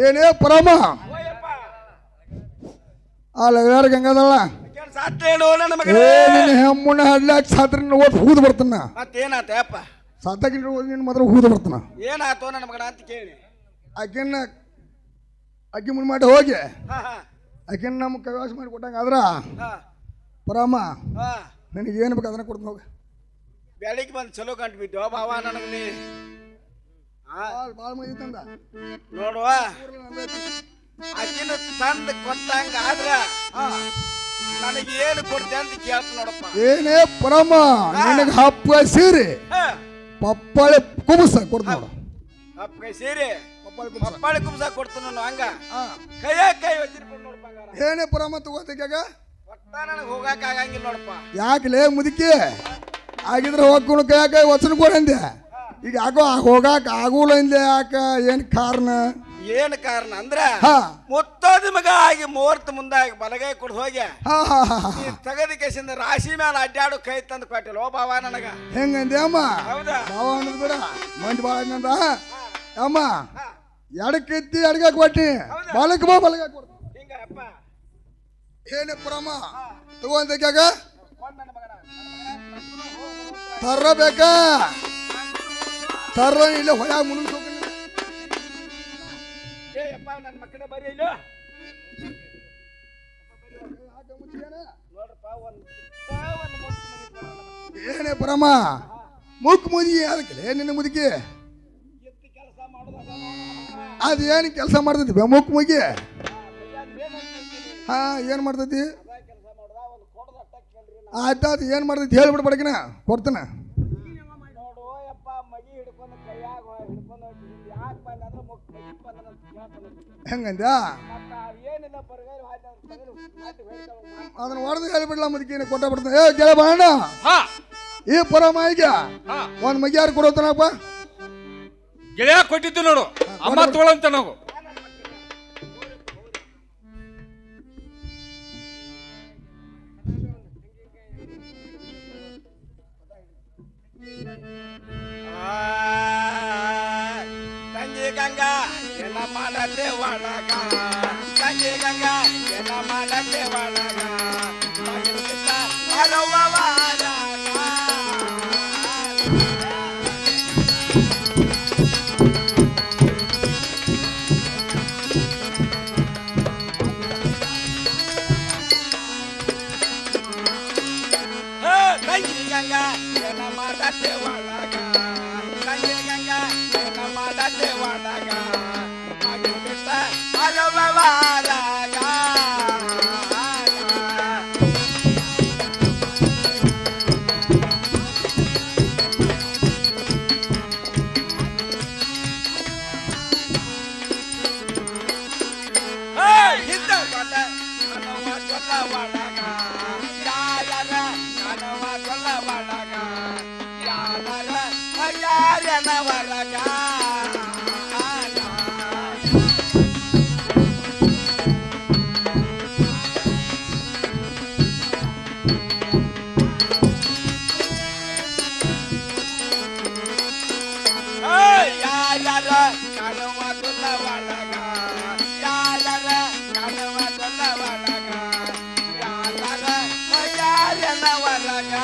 ಏನೇ ಪರಮ ಆ ಲಗಾರ ಗಂಗಾದಳ ಸಾತ್ತೇನು ನನ್ನ ಮಗ ಏ ನಿನ್ನ ಹೆಮ್ಮಣ್ಣ ಹಡ್ಲಾಕ್ ಸಾತ್ರ ಓಟ್ ಹೂದು ಬರ್ತಾನ ಮತ್ತೇನಾತಪ್ಪ ಸಾತಾಕಿನ ನಿನ್ನ ಮಾತ್ರ ಹೂದು ಬರ್ತಾನ ಏನಾತೋ ನನ್ನ ಮಗನ ಅಂತ ಕೇಳಿ ಆಕೆನ್ನ ಅಕ್ಕಿ ಮುಂದೆ ಮಾಡಿ ಹೋಗಿ ಹಾ ಹಾ ಆಕೆನ್ನ ನಮ್ಗೆ ಕೈವಾಸ ಮಾಡಿ ಕೊಟ್ಟಂಗ ಆದ್ರ ಹಾ ಪರಮ ಹಾ ನನಗೆ ಏನು ಬೇಕು ಅದನ್ನ ಕೊಡ್ತೀನಿ ಹೋಗಿ ಬೆಳಿಗ್ಗೆ ಬಂದು ಚಲೋ ಕಂಡು ಬಿದ್ದೋ ಭಾವ ನನಗೆ ನೀ ಭಾಳ ಮಂದಿ ತಂದ ನೋಡುವ ಅಕ್ಕಿನ ತಂದು ಕೊಟ್ಟಂಗ ಆದ್ರ ನನಗೆ ಏನು ಕೊಡ್ತೆ ಅಂತ ಕೇಳ್ತ ನೋಡಪ್ಪ ಏನೇ ಪರಮ ನಿನಗೆ ಹಬ್ಬ ಸೀರೆ ಪಪ್ಪಾಳೆ ಕುಬಸ ಕೊಡ್ತೀನಿ ನೋಡು ಅಪ್ಪ ಕೈ ಸೇರಿ ಪಪ್ಪಾಳೆ ಪಪ್ಪಾಳಿ ಕುಂಸ ಕೊಡ್ತೀನಿ ನಾನು ಹಂಗ ಕೈ ವಜ್ರಿಕೊಂಡು ನೋಡಪ್ಪ ಏನೇ ಪರಮ ತಗೋತಿಕಾಗ ಒಟ್ಟ ನನಗೆ ಹೋಗಕ್ಕೆ ಆಗಂಗಿಲ್ಲ ನೋಡಪ್ಪ ಯಾಕಲೇ ಮುದುಕಿ ಆಗಿದ್ರೆ ಹೋಗ್ಕೊಂಡು ಕೈಯಾಕ ವಚನ ಕೊಡಂದೆ ಈಗ ಯಾಕೋ ಹೋಗಾಕ ಆಗೋಲ್ಲ ಅಂದೆ ಯಾಕ ಏನ್ ಕಾರಣ ಏನು ಕಾರಣ ಅಂದ್ರ ಹಾ ಮುತ್ತೋದ ಮಗ ಆಗಿ ಮುಹೂರ್ತ ಮುಂದಾಗಿ ಬಲಗೈ ಕೊಡ್ ಹೋಗಿ ಹಾ ಹಾ ಹಾ ಈ ತಗದ ಕೇಸಿಂದ ರಾಶಿ ಮೇಲೆ ಅಡ್ಡಾಡು ಕೈ ತಂದು ಕೊಟ್ಟಿಲ್ಲ ಓ ಬಾವ ನನಗ ಹೆಂಗಂದೆ ಅಮ್ಮ ಹೌದಾ ಬಾವ ಅನ್ನೋದು ಬಿಡ ಮಂದಿ ಬಾಳ ಹಂಗಂದ ಅಮ್ಮ ಎಡಕ್ಕೆತ್ತಿ ಅಡ್ಗೆ ಕೊಟ್ಟಿ ಬಾಲಕ್ ಬಾ ಬಲಗ ಕೊಡ್ತೀನಿ ಹಿಂಗ ಅಪ್ಪ ಏನೇ ಪರಮ ತಗೋಂತಾಗ ಕೊಂಡ್ ನನ್ನ ಮಗನ ತರಬೇಕಾ ತರ್ರ ಇಲ್ಲ ಹೊಳ ಮುಳುಗ್ ಏ ಅಪ್ಪ ನನ್ನ ಮಕ್ಕಳೇ ಬರೀ ಇಲ್ಲ ನೋಡ್ರಪ್ಪ ಏನೇ ಪರಮ ಮುಕ್ ಮುದಿ ಅದಕ್ಕೆ ನಿನ್ನ ಮುದುಕಿ ಎತ್ತಿ ಕೆಲಸ ಮಾಡೋದಾಗ ಅದೇನು ಕೆಲಸ ಮಾಡ್ತೈತಿ ಮುಕ್ ಮುಗಿ ಹಾ ಏನು ಮಾಡ್ತೈತಿ ಕೆಲಸ ಮಾಡೋದ ಒಂದು ಕೊಡದ ಅಟ್ಟ ಕೇಳ್ರಿ ಆಯ್ತಾಯ್ತು ಏನು ಮಾಡ್ತೈತಿ ಹೇಳ್ಬಿಟ್ಟು ಬಡಕಿನ ಕೊಡ್ತಾನ ನೋಡು ಯಪ್ಪ ಮಗಿ ಹಿಡ್ಕೊಂಡು ಕೈಯಾಗ ಹಿಡ್ಕೊಂಡು ಯಾಕೆ ಬಂದ ಅಂದ್ರೆ ಮಗಿ ಬಂದ ಅಂತ ಕೇಳ್ತಾನೆ ಹೆಂಗಂದ ಮತ್ತ ಏನಿಲ್ಲ ಬರಗಾಲ ಅದನ್ನ ಹೊಡೆದು ಹೇಳ್ಬಿಡ್ಲ ಮುದುಕಿನ ಕೊಟ್ಟ ಬಿಡ್ತಾನೆ ಏ ಗೆಳ ಬಾಣ ಹಾ ಈ ಪರಮ ಈಗ ಹಾ ಒಂದು ಮಗಿ ಯಾರು ಕೊಡೋತಾನಪ್ಪ ಗೆಳೆಯ ಕೊಟ್ಟಿದ್ದು ನೋಡು ಅಮ್ಮ ತಗೊಳಂತ ನಾವು ತಂಗಿ ಗಂಗಾ ಎಲ್ಲ ಮಾಡತ್ತೆ ಒಳಗ ತಂಗಿ ಗಂಗಾ ಎಲ್ಲ ಮಾಡತ್ತೆ ಒಳಗ ತಂಗಿ ಗಂಗಾ ಎಲ್ಲ ಮಾಡತ್ತೆ ಒಳಗ ತಂಗಿ ಗಂಗಾ ಎಲ್ಲ ಮಾಡತ್ತೆ ಒಳಗ ಮಗನ ಬಿಟ್ಟ ಅರವವಾರಾಗ ಹಿಂದ ಕೊಟ್ಟ ಕನವ ಕೊಟ್ಟ ಒಳಗ ಯಾರ ಕನವ ಕೊಲ್ಲ ಒಳಗ ಯಾರನ ಹೊರಗ ಯಾರ ಕನವ ಕೊಲ್ಲ ಒಳಗ ಯಾರ ಕನವ ಕೊಲ್ಲ ಒಳಗ ಯಾರನ ಹೊರಗ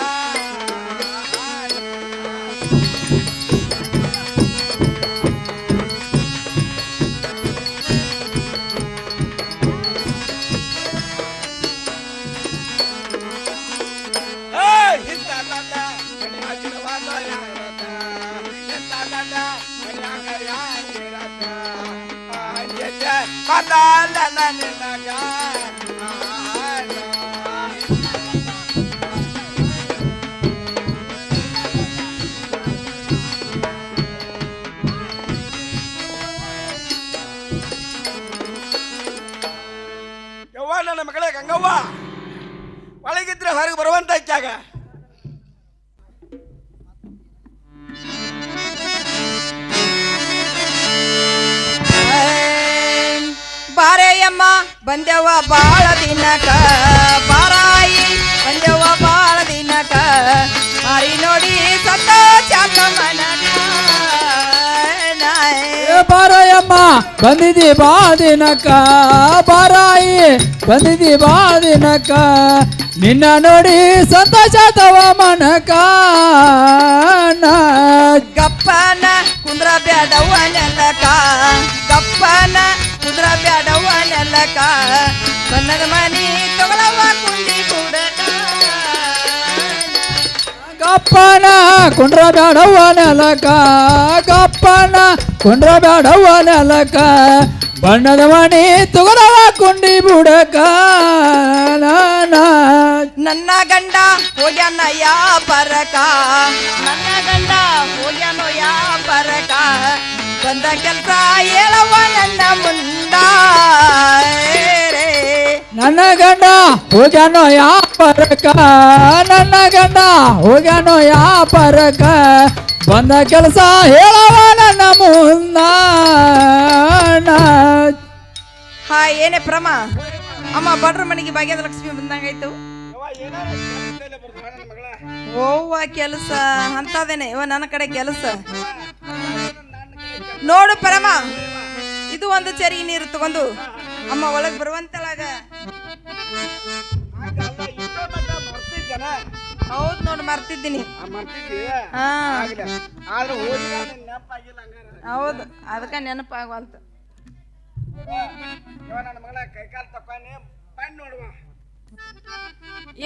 ಯವ್ವ ನನ್ನ ಮಗಳೇ ಗಂಗವ್ವ ಹೊರಗೆ ಬರುವಂತ ಜಾಗ. ಬಾರೆಯಮ್ಮ ಬಂದೆವ ಬಾಳ ದಿನಕ, ಬಾರಾಯಿ ಬಂದೆವ ಬಾಳ ದಿನಕ, ಮಾರಿ ನೋಡಿ ಸಂತೋಷ ಮನಕ. ಬಾರಯ್ಯಮ್ಮ ಬಂದಿದ್ದಿ ಬಾಳ ದಿನಕ್ಕ, ಬಾರಾಯಿ ಬಂದಿದ್ದಿ ಬಾಳ ದಿನಕ್ಕ, ನಿನ್ನ ನೋಡಿ ಸಂತೋಷ ತವ ಮನಕ. ಗಪ್ಪನ ಕುಂದ್ರ ಬ್ಯಾಡವ್ವ ನೆಲಕ, ಗಪ್ಪನ ಕುಂದ್ರ ಬ್ಯಾಡವ್ವ ನೆಲಕ, ಬನ್ನದ ಮನಿ ತಗೊಳವ್ವ ಕುಂಡಿ ಬುಡಕ. ಗಪ್ಪನ ಕುಂಡ್ರ ಬ್ಯಾಡವ್ವ ನೆಲಕ, ಗಪ್ಪನ ಕುಂಡ್ರ ಬ್ಯಾಡವ್ವ ನೆಲಕ, ಬಣ್ಣದ ಮಣಿ ತುಗರವ ಕುಂಡಿ ಬುಡಕ. ನನ್ನ ಗಂಡ ಹೋಗ್ಯಾನ ಯಾ ಪರಕ, ನನ್ನ ಗಂಡ ಹೋಗ್ಯಾನೋ ಯಾ ಪರಕ, ಬಂದ ಕೆಲ್ಸ ಹೇಳವ್ವ ನನ್ನ ಮುಂದ. ನನ್ನ ಗಂಡ ಹೋಗ್ಯಾನೋ ಯಾ ಪರಕ, ನನ್ನ ಗಂಡ ಹೋಗ್ಯಾನೋ ಯಾ ಪರಕ, ಬಂದ ಕೆಲಸ ಹೇಳವ ನನ್ನ ಮುಂದ. ಹಾ ಏನೇ ಪ್ರಮ ಅಮ್ಮ ಬಡ್ರ ಮನೆಗೆ ಭಾಗ್ಯದ ಲಕ್ಷ್ಮಿ ಬಂದಂಗಾಯ್ತು. ಓವ್ವ ಕೆಲಸ ಅಂತದೇನೆ ಇವ ನನ್ನ ಕಡೆ ಕೆಲಸ ನೋಡು ಪರಮ. ಇದು ಒಂದು ಚರಿಗೆ ನೀರು ತಗೊಂಡು ಅಮ್ಮ ಒಳಗೆ ಬರುವಂತಳಾಗ. ಹೌದು ನೋಡು ಮರ್ತಿದ್ದೀನಿ. ಹಾ ಹೌದು ಅದಕ್ಕ ನೆನಪಾಗವಲ್ತು.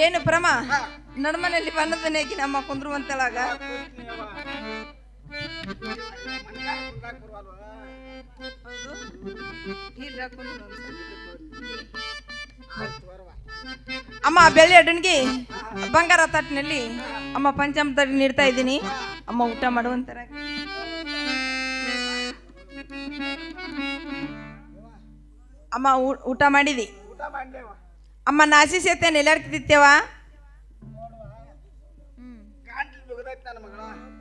ಏನು ಪ್ರಮ ನಡ್ಮನೆಯಲ್ಲಿ ಬನ್ನದನೆ ಆಕಿ ನಮ್ಮ ಕುಂದ್ರುವಂತಳಾಗ. ಅಮ್ಮ ಬೆಳ್ಳಿ ಅಡ್ಡನ್ಗಿ ಬಂಗಾರ ತಟ್ಟಿನಲ್ಲಿ ಅಮ್ಮ ಪಂಚಾಮೃತ ನೀಡ್ತಾ ಇದ್ದೀನಿ. ಅಮ್ಮ ಊಟ ಮಾಡುವಂತರ. ಅಮ್ಮ ಊಟ ಮಾಡಿದಿ? ಅಮ್ಮ ನಾಸಿ ಸೇತೇನೆ ಎಲ್ಲಾಡ್ತಿದ್ದೇವ?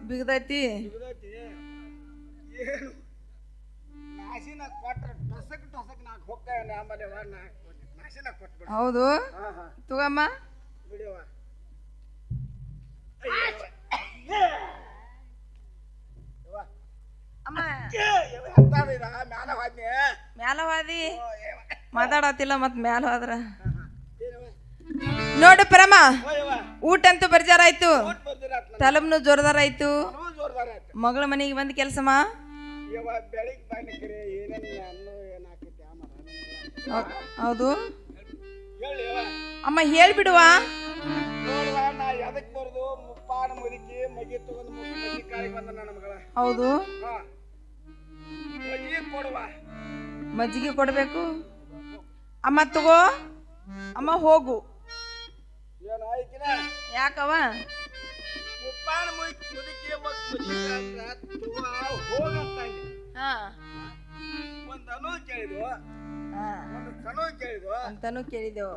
ಬಿಗದೈತಿ. ಹೌದು ತಗಮ್ಮ. ಅಮ್ಮ ಮ್ಯಾಲವಾದಿ ಮಾತಾಡತ್ತಿಲ್ಲ ಮತ್ ಮ್ಯಾಲ ಹೋದ್ರ ನೋಡು ಪ್ರಮ. ಊಟ ಅಂತೂ ಬರ್ಜಾರ ಆಯ್ತು, ತಲಬ್ನು ಜೋರ್ದಾರ ಆಯ್ತು. ಮಗಳ ಮನೆಗೆ ಬಂದ್ ಕೆಲ್ಸಮ್ಮ. ಹೌದು ಅಮ್ಮ ಹೇಳ್ಬಿಡುವ. ಹೌದು ಮಜ್ಜಿಗೆ ಕೊಡ್ಬೇಕು ಅಮ್ಮ. ತಗೋ ಅಮ್ಮ ಹೋಗು. ಯಾಕವ? ಅಂತಾನು ಕೇಳಿದೆವು.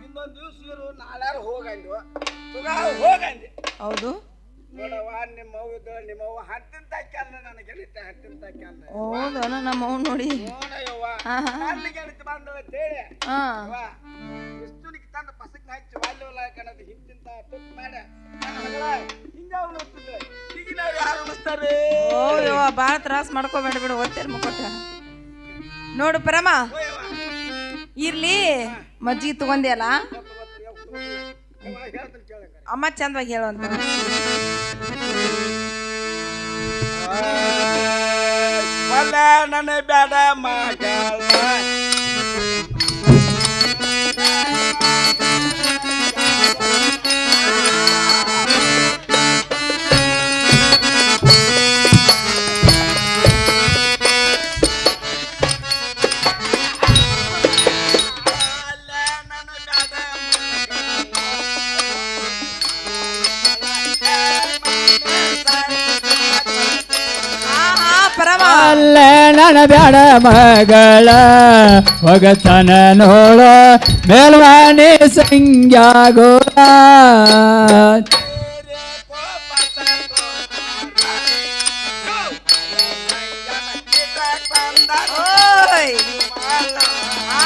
ಇನ್ನೊಂದು ದಿವಸ ನಾಳೆ ಹೋಗಂದು ಹೌದು ನೋಡವ್ವ ನಿಮ್ಮವ್ವ ಇದ್ದಳು, ನಿಮ್ಮವ್ವ ಹತ್ತಿಂತ ಕೆಲ್ಲ ನನಗೆ ಗೆಳಿತೆ ಹತ್ತಿಂತ ಕೆಲ್ಲ. ಹೌದನ ನಮ್ಮವ್ ನೋಡಿ ನೋಡಯ್ಯವ್ವ ಅಲ್ಲಿ ಗೆಳಿತ ಬಂದಳ ಅಂತೇಳಿ ಇಷ್ಟುನಿಗೆ ತಂದು ಪಸಕ್ನ ಹಚ್ಚಿ ವಾಲ್ಯವಲ್ಲ ಕಣದು ಹಿಂತಿಂತ ತುತ್ತು ಮಾಡಿ ಹಿಂಗ ಅವನು ಹೋಗ್ತಿದ್ದೆ. ಈಗಿನವ್ರು ಯಾರು ಉಳಿಸ್ತಾರೆ? ಹೌದವ್ವ ಭಾಳ ತ್ರಾಸ ಮಾಡ್ಕೋಬೇಡ ಬಿಡು, ಒತ್ತೇರಿ ಮುಖಟ. ನೋಡು ಪರಮ ಇರ್ಲಿ ಮಜ್ಜಿಗೆ ತಗೊಂಡಿಯಲ್ಲ ಅಮ್ಮ ಚಂದವಾಗಿ ಹೇಳುವಂತ. ನನ್ನ ಬೇಡ ಮಗಳ ಪರಮ ಅಲ್ಲೇ ನನ್ನ ಬ್ಯಾಡ ಮಗಳ ಒಗತನ ನೋಳ ಮೇಲ್ವಾಣಿ ಸಂಗ್ಯಾಗೋಳ ಓಯ್ ಆ,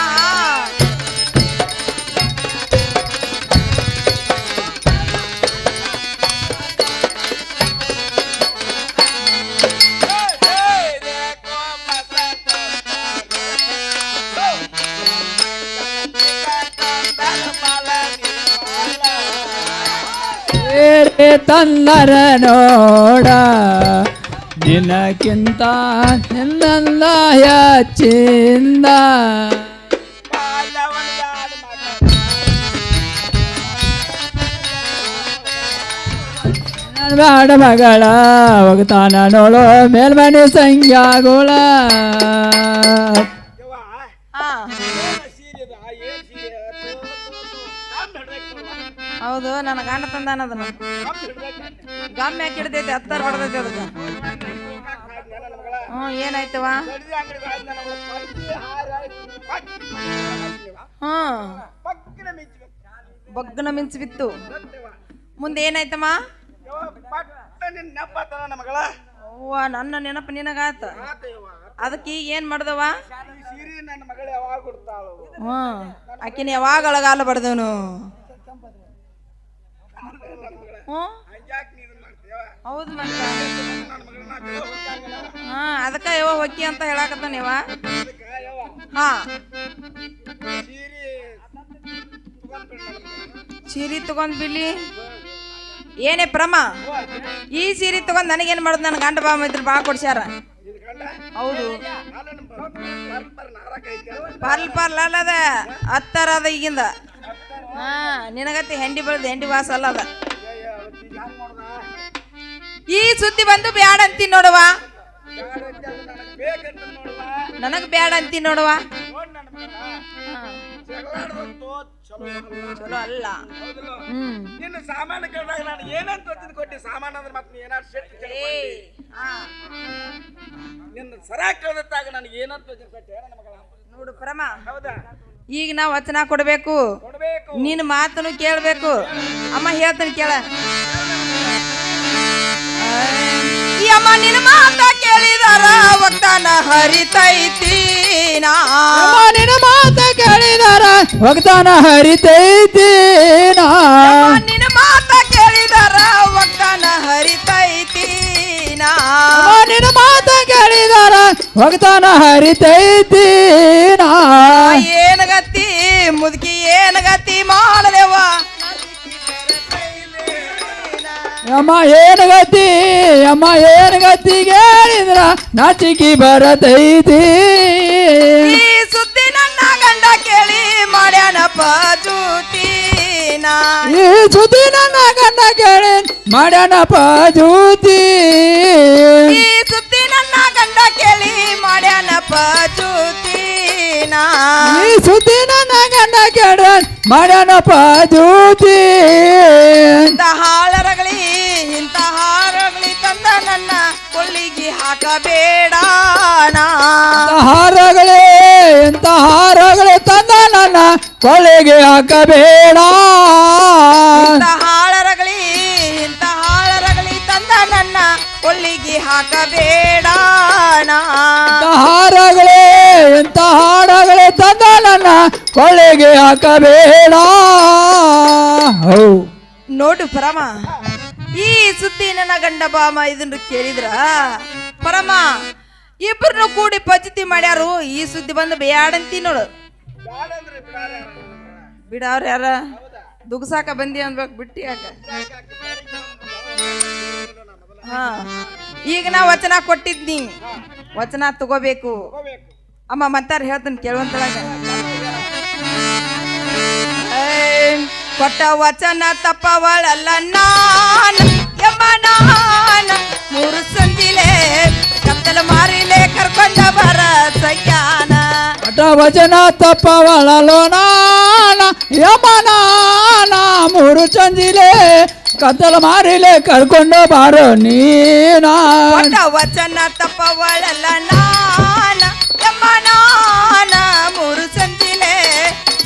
ಬೇರೆ ತಂದರ ನೋಡ ನಿನಕ್ಕಿಂತ ನಿನ್ನ ಹೆಚ್ಚಿಂದ ನನ್ನ ಬ್ಯಾಡ ಮಗಳ ಒಗತಾನ ನೋಡೋ ಮೇಲ್ಮನೆ ಸಂಗ್ಯಾಗೋಳ ಆ. ಹೌದು ನನ್ನ ಗಂಡ ತಂದಾನ ಅದನ್ನ ಗಮ್ ಯಾಕೆ ಹಿಡ್ದೈತಿ ಹತ್ತಾರ ಹೊಡೆದೈತಿ ಅದಕ್ಕೆ ಏನಾಯ್ತವ ಬಗ್ಗನ ಮಿಂಚು ಬಿತ್ತು ಮುಂದೆ ಏನಾಯ್ತಮ್ಮ ಅವ್ವ ನನ್ನ ನೆನಪು ನಿನಗಾತ ಅದಕ್ಕೆ ಈಗ ಏನ್ ಮಾಡ್ದವ ಆಕಿನ ಯಾವಾಗ ಅಳಗಾಲ ಬಡ್ದವನು ಹೌದು ಮತ್ತ ಅದಕ್ಕ ಯಾವ ಹೊಕ್ಕಿ ಅಂತ ಹೇಳಾಕತ್ತಾನ ಇವ ಹಾ ಸೀರೆ ತಗೊಂಡ್ ಬಿಡ್ಲಿ ಏನೇ ಪ್ರಮ ಈ ಸೀರೆ ತಗೊಂಡ್ ನನಗೇನ್ ಮಾಡುದು ನನ್ನ ಗಂಡ ಬಾಮ ಇದ್ರು ಬಾ ಕೊಡ್ಸ್ಯಾರ ಹೌದು ಪರ್ಲ್ ಅಲ್ಲದ ಹತ್ತರ ಅದ ಈಗಿಂದ ಹಾ ನಿನಗತ್ತೆ ಹೆಂಡಿ ಬೆಳ್ದು ಹೆಂಡಿ ವಾಸ ಅಲ್ಲ ಅದ ಈ ಸುದ್ದಿ ಬಂದು ಬ್ಯಾಡ ಅಂತೀನಿ ನೋಡುವ ನನಗ್ ಬ್ಯಾಡ ಅಂತೀನಿ ನೋಡುವ ಚಲೋ ಅಲ್ಲ ನಿನ್ನ ಸಾಮಾನು ಕೇಳಿದಾಗ ನಾನು ಏನಂತ ಕೊಟ್ಟಿ ಸಾಮಾನು ಅಂದ್ರೆ ಮತ್ತೆ ಏನಾದ್ರು ಶೆಟ್ಟಿ ನಿನ್ನ ಸರ ಕೇಳಿದಾಗ ನನಗೆ ಏನಂತ ಕೊಟ್ಟೆ ನೋಡು ಪ್ರಮ ಹೌದಾ ಈಗ ನಾ ವಚನ ಕೊಡ್ಬೇಕು ನಿನ್ನ ಮಾತನ್ನು ಕೇಳ್ಬೇಕು ಅಮ್ಮ ಹೇಳ್ತಾನೆ ಕೇಳ ಈ ಅಮ್ಮ ನಿನ್ನ ಮಾತ ಕೇಳಿದಾರ ಒಗ್ತಾನ ಹರಿತೈತಿ ನಿನ್ನ ಮಾತ ಕೇಳಿದಾರ ಒಗ್ತಾನ ಹರಿತೈತಿ ನಿನ್ನ ಮಾತ ಕೇಳಿದಾರ ಒಗ್ತಾನ ಹರಿತೈತಿ ನಿನ್ನ ಮಾತ ಕೇಳಿದಾರ ಒಗ್ತಾನ ಹರಿತೈತಿ ಏನ್ ಗತಿ ಮುದುಕಿ ಏನ್ ಗತಿ ಮಾಡಲೆವ ಅಮ್ಮ ಏನು ಗತಿ ಅಮ್ಮ ಏನು ಗತಿ ಕೇಳಿದ್ರ ನಾಚಿಕಿ ಬರತೈತಿ ಈ ಸುದ್ದಿ ನನ್ನ ಗಂಡ ಕೇಳಿ ಮಾಡ್ಯಾನಪ್ಪ ಜೂತಿನ ಈ ಸುದ್ದಿ ನನ್ನ ಗಂಡ ಕೇಳಿ ಮಾಡ್ಯಾನಪ್ಪ ಜೂತಿ ಈ ಸುದ್ದಿ ನನ್ನ ಗಂಡ ಕೇಳಿ ಮಾಡ್ಯಾನಪ್ಪ ಜೂತಿನ ಈ ಸುದ್ದಿ ನನ್ನ ಗಂಡ ಕೇಳಿ ಮಾಡ್ಯಾನಪ್ಪ ಜೂತಿ ಇಂಥ ಹಾಳರಗಲಿ ಇಂಥ ಹಾರಗಲಿ ತಂದ ನನ್ನ ಕೊಳ್ಳಿಗೆ ಹಾಕಬೇಡ ಹಾರಗಳೇ ಎಂತ ಹಾರಗಳೇ ತಂದ ನನ್ನ ಕೊಳ್ಳಿಗೆ ಹಾಕಬೇಡ ಇಂಥ ಹಾಳರಗಲಿ ಇಂಥ ಹಾಳರಗಲಿ ತಂದ ನನ್ನ ಕೊಳ್ಳಿಗೆ ಹಾಕಬೇಡ ಹಾರಗಳೇ ಎಂತ ಹಾಡಗಳೇ ತಂದ ನನ್ನ ಕೊಳ್ಳಿಗೆ ಹಾಕಬೇಡ ನೋಡು ಪರಮ ಈ ಸುದ್ದಿ ನನ್ನ ಗಂಡ ಬಾಮ ಇದನ್ನು ಕೇಳಿದ್ರ ಪರಮ ಇಬ್ಬರನ್ನು ಕೂಡಿ ಪದ್ಧತಿ ಮಾಡ್ಯಾರು ಈ ಸುದ್ದಿ ಬಂದು ಬೇಡಂತಿ ನೋಡು ಬಿಡವ್ರ ಯಾರ ದುಗ್ಸಾಕ ಬಂದಿ ಅನ್ಬೇಕು ಬಿಟ್ಟಿ ಯಾಕ ಹಾ ಈಗ ನಾ ವಚನ ಕೊಟ್ಟಿದ್ನಿ ವಚನ ತಗೋಬೇಕು ಅಮ್ಮ ಮತ್ತಾರ ಹೇಳ್ತಾನೆ ಕೇಳುವಂತಳಾಗ ಕೊಟ್ಟ ವಚನ ತಪ್ಪವಳಲ್ಲ ನಾನ ಯಮ್ಮ ನಾನ ಮೂರು ಸಂದಿಲೆ ಕತ್ತಲ ಮಾರಿಲೆ ಕರ್ಕೊಂಡ ಬರ ಸಯ್ಯಾನ ಪಟ ವಚನ ತಪ್ಪವಳಲೋ ನಾನ ಯಮ ನಾನ ಮೂರು ಚಂದಿಲೆ ಕತ್ತಲ ಮಾರಿಲೆ ಕರ್ಕೊಂಡು ಬಾರೋ ನೀನ ಒಟ್ಟ ವಚನ ತಪ್ಪವಳಲ್ಲ ನಾನ ಎಮ್ಮ ನಾನ ಮೂರು ಸಂಜಿಲೆ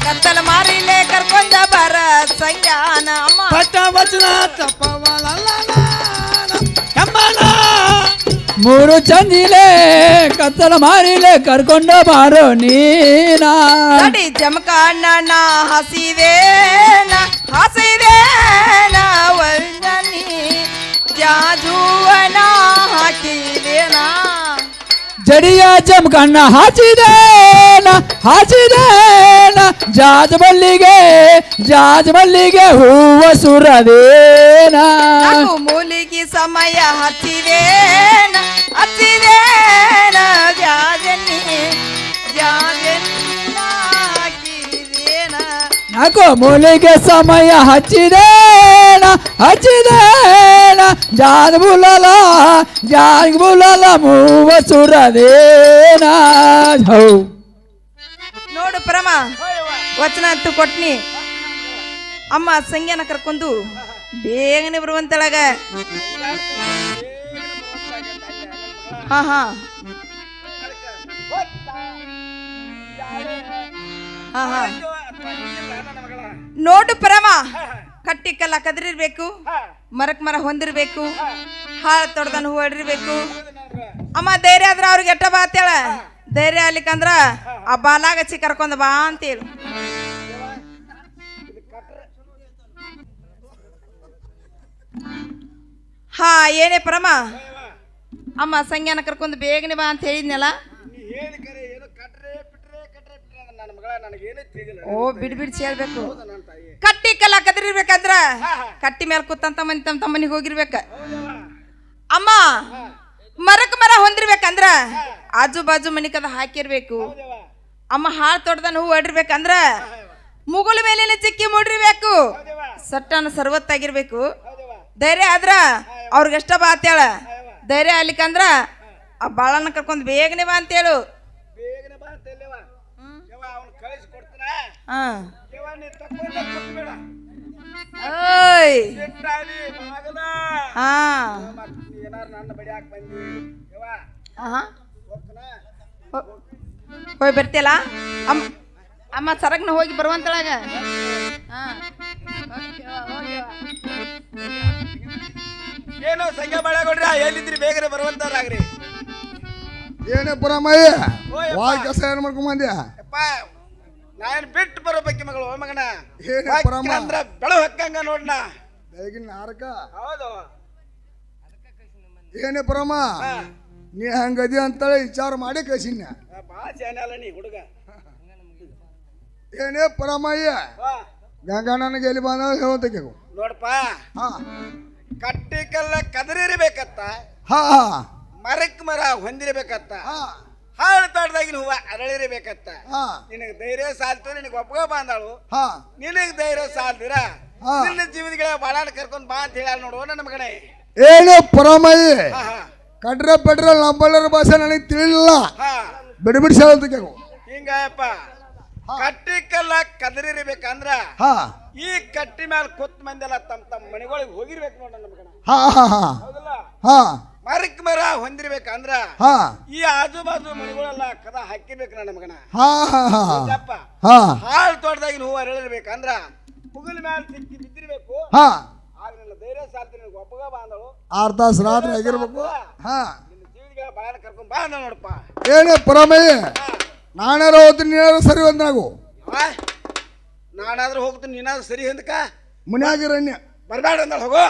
ಕತ್ತಲ ಮಾರಿಲೆ ಕರ್ಕೊಂಡ ಬರ ಸಂಜ್ಞಾನ ಅಮ್ಮ ಪಟ್ಟ ವಚನ ತಪ್ಪವಳಲ್ಲ ಮೂರು ಚಂದಿಲೆ ಕತ್ತಲ ಮಾರಿಲೆ ಕರ್ಕೊಂಡು ಬಾರೋ ನೀನ ನಡಿ ಜಮಕ ಅಣ್ಣನ ಹಸಿದೇನ ಹಸಿದೇನ ವಂದನಿ ಜಾಜುವನ ಹಾಕಿದೇನ ಜಡಿಯ ಜಮಕಣ್ಣ ಹಾಚಿದೇನ ಹಾಚಿದೇನ ಜಾಜ ಮಲ್ಲಿಗೆ ಹೂವ ಸುರದೇನ ನಾನು ಮೂಲಿಗೆ ಸಮಯ ಹಚ್ಚಿದೇನ ಹಚ್ಚಿದೇನ ಜಾಜನಿ ಜಾಜನ್ನ ಹಾಕಿದೇನ ನಾಕು ಮೂಲಿಗೆ ಸಮಯ ಹಚ್ಚಿದೇನ ಜಾಗ ಬುಲಲ ಮೂವ ಸುರದೇನ ಹೌ ನೋಡು ಪ್ರಮ ವಚನ ಅಂತೂ ಕೊಟ್ನಿ ಅಮ್ಮ ಸಂಜ್ಞಾನ ಕರ್ಕೊಂಡು ಬೇಗನೆ ಬರುವಂತಳಗ ಹಾ ಹಾ ಹಾ ಹಾ ನೋಡು ಪ್ರಮ ಕಟ್ಟಿ ಕಲ್ಲ ಕದರಿರ್ಬೇಕು ಮರಕ್ ಮರ ಹೊಂದಿರ್ಬೇಕು ಹಾಳ ತೊಡ್ದನ್ ಹೂ ಹೊಡಿರ್ಬೇಕು ಅಮ್ಮ ಧೈರ್ಯ ಆದ್ರ ಅವ್ರಿಗೆ ಎಟ್ಟ ಬಾ ಅಂತೇಳ ಧೈರ್ಯ ಆಗ್ಲಿಕ್ಕಂದ್ರ ಆ ಬಾಲಾಗಚ್ಚಿ ಕರ್ಕೊಂಡ್ ಬಾ ಅಂತೇಳು ಹಾ ಏನೇ ಪ್ರಮ ಅಮ್ಮ ಸಂಜ್ಞಾನ ಕರ್ಕೊಂಡು ಬೇಗನೆ ಬಾ ಅಂತ ಹೇಳಿದ್ನಲ್ಲ ಓ ಬಿಡ್ಬಿಡ್ಸಿ ಹೇಳ್ಬೇಕು ಕಟ್ಟಿ ಕಲ್ಲ ಕದರಿರ್ಬೇಕಂದ್ರ ಕಟ್ಟಿ ಮೇಲೆ ಕೂತಂತ ಮನಿ ತಮ್ಮ ಮನಿಗೆ ಹೋಗಿರ್ಬೇಕ ಅಮ್ಮ ಮರಕ್ ಮರ ಹೊಂದಿರ್ಬೇಕಂದ್ರ ಆಜು ಬಾಜು ಮನಿ ಕದ ಹಾಕಿರ್ಬೇಕು ಅಮ್ಮ ಹಾಳು ತೊಡ್ದನ ಹೂ ಹೊಡಿರ್ಬೇಕಂದ್ರ ಮುಗುಳ ಮೇಲಿನ ಚಿಕ್ಕಿ ಮೂಡಿರ್ಬೇಕು ಸಟ್ಟನ ಸರ್ವತ್ತಾಗಿರ್ಬೇಕು ಧೈರ್ಯ ಆದ್ರ ಅವ್ರಿಗೆಷ್ಟ ಬಾ ಅಂತೇಳ ಧೈರ್ಯ ಆಗ್ಲಿಕ್ಕಂದ್ರ ಆ ಬಾಳನ್ನ ಕರ್ಕೊಂಡ್ ಬೇಗನೆ ಬಾ ಅಂತೇಳು ಓಯ್ ಹಾ ಹೋಗಿ ಬರ್ತಿಯಲ್ಲ ಅಮ್ಮ ಅಮ್ಮ ಸರಗ್ನ ಹೋಗಿ ಬರುವಂತಳಾಗ ಏನೋ ಸಂಖ್ಯೆ ಬಾಳಗೊಡ್ರಿ ಎಲ್ಲಿದ್ರಿ ಬೇಗನೆ ಬರುವಂತಾರಾಗ್ರಿ ಏನೇ ಪರಮಯ್ಯ ವಾಯ್ ಕೆಲಸ ಏನ್ ಮಾಡ್ಕೊಂಡ್ ಬಂದ್ಯಾ ನಾನು ಬಿಟ್ಟು ಬರೋಬೇಕಿ ಮಗಳು ಮಗನ ಏನೇ ಪರಮ ಅಂದ್ರ ಬೆಳು ಹಕ್ಕಂಗ ನೋಡ್ನ ಬೆಳಗಿನ ಹಾರಕ ಹೌದು ಏನೇ ಪರಮ ನೀ ಹಂಗದಿ ಅಂತೇಳಿ ವಿಚಾರ ಮಾಡಿ ಕಳ್ಸಿನ ಬಾಳ ಚಾನಲ್ಲ ನೀ ಹುಡುಗ ಏನೇ ಪರಮಯ್ಯ ಗಂಗಾ ನನಗೆ ಎಲ್ಲಿ ಬಂದ ಹೇಳ್ತಕ್ಕೆ ನೋಡಪ್ಪ ಹಾ ಕಟ್ಟಿ ಕಲ್ಲ ಕದರಿರ್ಬೇಕತ್ತ ಹಾ ಮರಕ್ ಮರ ಹೊಂದಿರ್ಬೇಕತ್ತ ಹಾ ಹಾಳು ತೋಟದಾಗಿನ ಹೂವ ಅರಳಿರ್ಬೇಕತ್ತ ಹಾ ನಿನಗೆ ಧೈರ್ಯ ಸಾಲ್ತು ನಿನಗೆ ಒಪ್ಪಗ ಬಂದಾಳು ಹಾ ನಿನಗೆ ಧೈರ್ಯ ಸಾಲ್ದಿರ ಹಾ. ನಿನ್ನ ಜೀವಿತಗಳ ಬಾಳಾಡ ಕರ್ಕೊಂಡ್ ಬಾ ಅಂತ ಹೇಳ ನೋಡು ನನ್ನ ಮಗನೇ ಏನೇ ಪರಮಯ್ಯ ಹಾ ಹಾ ಕಡ್ರೆ ಪಡ್ರೆ ನಂಬಳ್ಳರ ಭಾಷೆ ನನಗೆ ತಿಳಿಲಿಲ್ಲ ಹಾ ಬಿಡ್ಬಿಡ್ಸಿ ಹೇಳ್ತಕ್ಕೆ ಹಿಂಗಪ್ಪ ಕಟ್ಟಿ ಕಲ್ಲ ಕದರಿರ್ಬೇಕಂದ್ರ ಹಾ ಈ ಕಟ್ಟಿ ಮ್ಯಾಲ ಕೂತ್ ಮಂದೆಲ್ಲ ತಮ್ಮ ಮನೆಗಳಿಗೆ ಹೋಗಿರ್ಬೇಕು ನೋಡ ನಮ್ಮ ಕಣ ಹಾ ಹಾ ಹಾ ಹೌದಲ್ಲ ಹಾ ಮರಕ್ ಮರ ಹೊಂದಿರ್ಬೇಕಂದ್ರ ಹಾ ಈ ಆಜು ಬಾಜು ಮನೆಗಳೆಲ್ಲ ಕದ ಹಾಕಿರ್ಬೇಕು ನನ್ನ ಮಗನ ಹಾ ಹಾ ಹಾ ನಿಜಪ್ಪ ಹಾ ಹಾಳು ತೋಟದಾಗಿನ ಹೂವು ಅರಳಿರ್ಬೇಕಂದ್ರ ಮುಗಿಲ ಮ್ಯಾಲ ಸಿಕ್ಕಿ ಬಿದ್ದಿರ್ಬೇಕು ಹಾ ಆಗ ನನ್ನ ಧೈರ್ಯ ಸಾಲ್ತಿ ನಿನಗೆ ಒಪ್ಪಗ ಬಾಂದಳು 6 ತಾಸು ರಾತ್ರಿ ಆಗಿರ್ಬೇಕು ಹಾ ನಿನ್ನ ಜೀವಿತಗಳ ಬಾಳ ಕರ್ಕೊಂಡ್ ಬಾ ಅಂದ ನೋಡಪ್ಪ ಏನೇ ಪರಮಯ್ಯ ನಾನಾರ ಹೋಗ್ತೀನಿ ನೀನಾರು ಸರಿ ಒಂದಾಗು ನಾನಾದ್ರೂ ಹೋಗ್ತೀನಿ ನೀನಾದ್ರೂ ಸರಿ ಅಂದಕ ಮುನ್ಯಾಗಿರಣ್ಯ ಬರ್ಬೇಡ ಅಂದಳ ಹೋಗೋ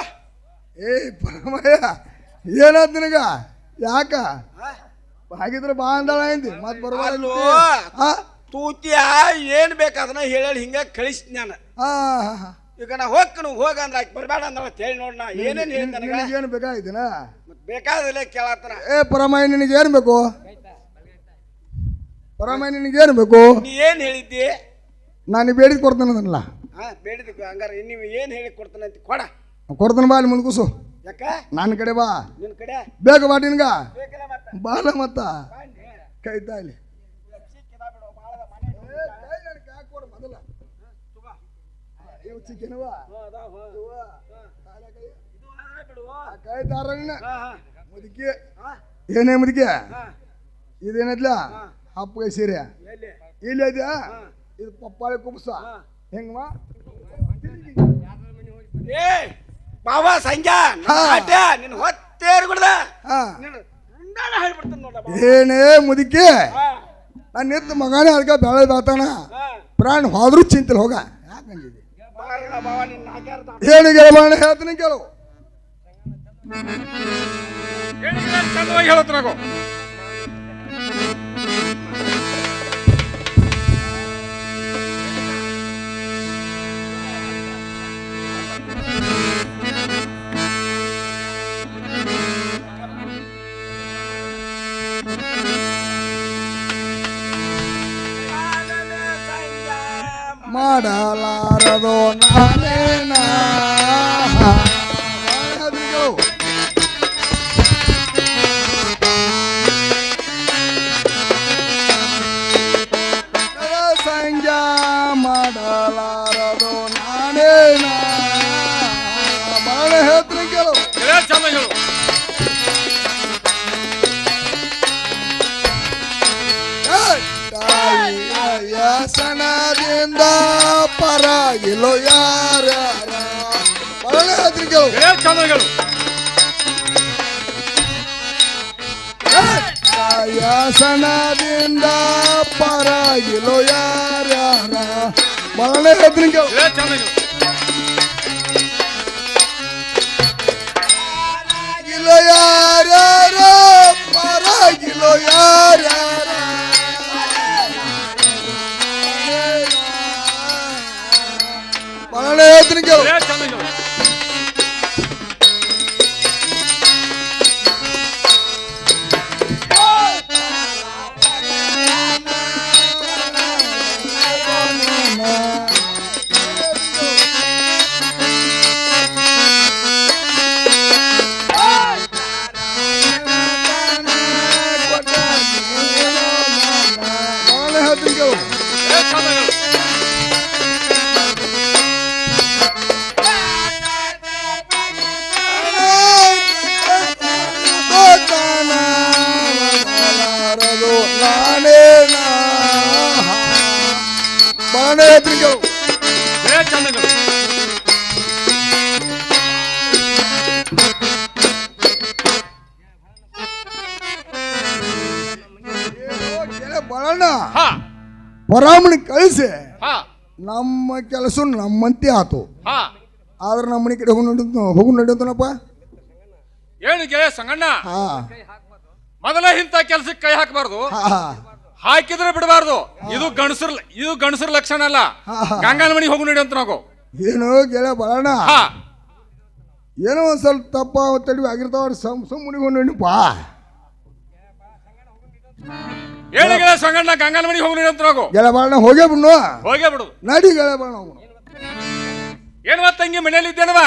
ಏ ಪರಮಯ್ಯ ಏನಾದ್ ನಿನಗ ಯಾಕ ಹಾಗಿದ್ರೆ ಬಾ ಅಂದಾಳ ಅಂದಿ ಮತ್ ಅಲ್ಲೋ, ಹಾ ತೂತಿಯ ಏನ್ ಬೇಕಾದನ್ನ ಹೇಳಿ ಹಿಂಗ ಕಳಿಸ್ ನಾನು ಹಾ ಈಗ ನಾ ಹೋಗ್ಕನು ಹೋಗ ಅಂದ್ರ ಆಕೆ ಬರ್ಬೇಡ ಅಂದಳ ಅಂತ ಹೇಳಿ ನೋಡ್ ನಾ ಏನೇನ್ ಹೇಳಿ ನನಗ ನಿನಗೇನು ಬೇಕಾಗಿದ್ದೀನ ಮತ್ ಬೇಕಾದಿಲ್ಲ ಕೇಳತ್ತನ ಏ ಪರಮಯ್ಯ ನಿನಗೇನು ಬೇಕು ಪರಮಯ್ಯ ನಿನಗೇನು ಬೇಕು ನೀ ಏನ್ ಹೇಳಿದ್ದಿ ನಾನು ಬೇಡಿದ್ ಕೊಡ್ತೇನೆ ಅದನ್ನಲ್ಲ ಬೇಡಿದ ಹಂಗಾರ ನೀವು ಏನ್ ಹೇಳಿ ಕೊಡ್ತಾನೆ ಅಂತ ಕೊಡ ಕೊಡ್ತೇನೆ ಬಾ ಅಲ್ಲಿ ಮುಂದ್ಕೂಸು ಯಾಕ ನನ್ನ ಕಡೆ ಬಾ ನಿನ್ ಕಡೆ ಬೇಕು ಬಾ ನಿನ್ಗ ಬೇಕಲ್ಲ ಮತ್ತ ಬಾಲ ಮತ್ತ ಕೈತಾ ಇಲ್ಲಿ ಚಿಕ್ಕನವಾ ಕೈ ತಾರಣ್ಣ ಮುದುಕಿ ಏನೇ ಮುದುಕಿ ಇದೇನದ್ಲ ಹಪ್ಪಗೆ ಸೀರೆ ಇಲ್ಲಿ ಇದೆಯಾ ಇದು ಪಪ್ಪಾಳಿ ಕುಬ್ಸ ಹೆಂಗಮ್ಮ ಏ ಬಾಬಾ ಸಂಖ್ಯಾ ನಿನ್ ಹೊತ್ತೇರಿ ಬಿಡ್ದ ಹೇಳ್ಬಿಡ್ತಾನ ನೋಡ ಏನೇ ಮುದುಕಿ ನಾನು ನಿಂತ ಮಗನೇ ಅದಕ್ಕೆ ಬೆಳೆ ಬಾತಾನ ಪ್ರಾಣ ಹೋದ್ರೂ ಚಿಂತಿಲ್ಲ ಹೋಗ ಯಾಕಂದಿದ್ದೆ ಬಾಬಾ ನಿನ್ನ ಹಾಕ್ಯಾರ ಏನು ಗೆಳಬಾಣ ಹೇಳ್ತೀನಿ ಕೆಲವು ಚಂದವಾಗಿ ಹೇಳತ್ತ ನಾವು ಮಾಡಲಾರದು ನಾನೇನ ಸಂಜಾ ಮಾಡಲಾರದು ನಾನೇನ ಬಾಳ ಹೇಳ್ತೀನಿ ಕೆಲವು ಚಂದ ಹೇಳು ಸಣದಿಂದ ಪರಾಗಿಲು ಯಾರ ಒಳ್ಳೆ ಹೇಳ್ತೀನಿ ಕೆಲವು ಚಂದ ಹೇಳು ಸಣದಿಂದ ಪರಾಗಿಲು ಯಾರ ಒಳ್ಳೆ ಹೇಳ್ತೀನಿ ಕೆಲವು ಚಂದ ಹೇಳು ಗಿಲೋ ಯಾರ್ಯಾರ ಪರಾಗಿಲು ಯಾರ್ಯಾರ ಒಳ್ಳೆ ಹೇಳ್ತೀನಿ ಕೆಲವು ಚಂದ ಹೇಳು ಪರಾಮಣಿ ಕಳಿಸಿ ನಮ್ಮ ಕೆಲಸ ನಮ್ಮಂತೆ ಆತು ಆದ್ರೆ ನಮ್ಮ ಮನೆ ಕಡೆ ಹೋಗು ನಡೀತಾನಪ್ಪ ಏನು ಗೆಳೆಯ ಸಂಗಣ್ಣ ಮೊದಲ ಇಂಥ ಕೆಲ್ಸಕ್ಕೆ ಕೈ ಹಾಕಬಾರ್ದು ಹಾಕಿದ್ರೆ ಬಿಡಬಾರ್ದು ಇದು ಗಣಸರ ಲಕ್ಷಣ ಅಲ್ಲ ಗಂಗಾನ ಮನೆಗೆ ಹೋಗು ನಡಿ ಅಂತ ನಾವು ಏನು ಗೆಳೆಯ ಬರೋಣ ಏನೋ ಒಂದ್ ಸ್ವಲ್ಪ ತಪ್ಪ ತಡಿ ಆಗಿರ್ತಾವ ಸುಮ್ಮನೆ ಹೋಗಿ ನಡಿಪಾ ಹೇಳಿ ಗೆಳೆಯ ಸಂಗಣ್ಣ ಗಂಗಾನ ಮನೆಗೆ ಹೋಗು ನಡಿ ಅಂತ ನಾವು ಗೆಳೆಯ ಬರೋಣ ಹೋಗೇ ಬಿಡು ಹೋಗೇ ಬಿಡು ನಡಿ ಗೆಳೆಯ ಬರೋಣ ಏನು ತಂಗಿ ಮನೇಲಿ ಇದ್ದೇನವ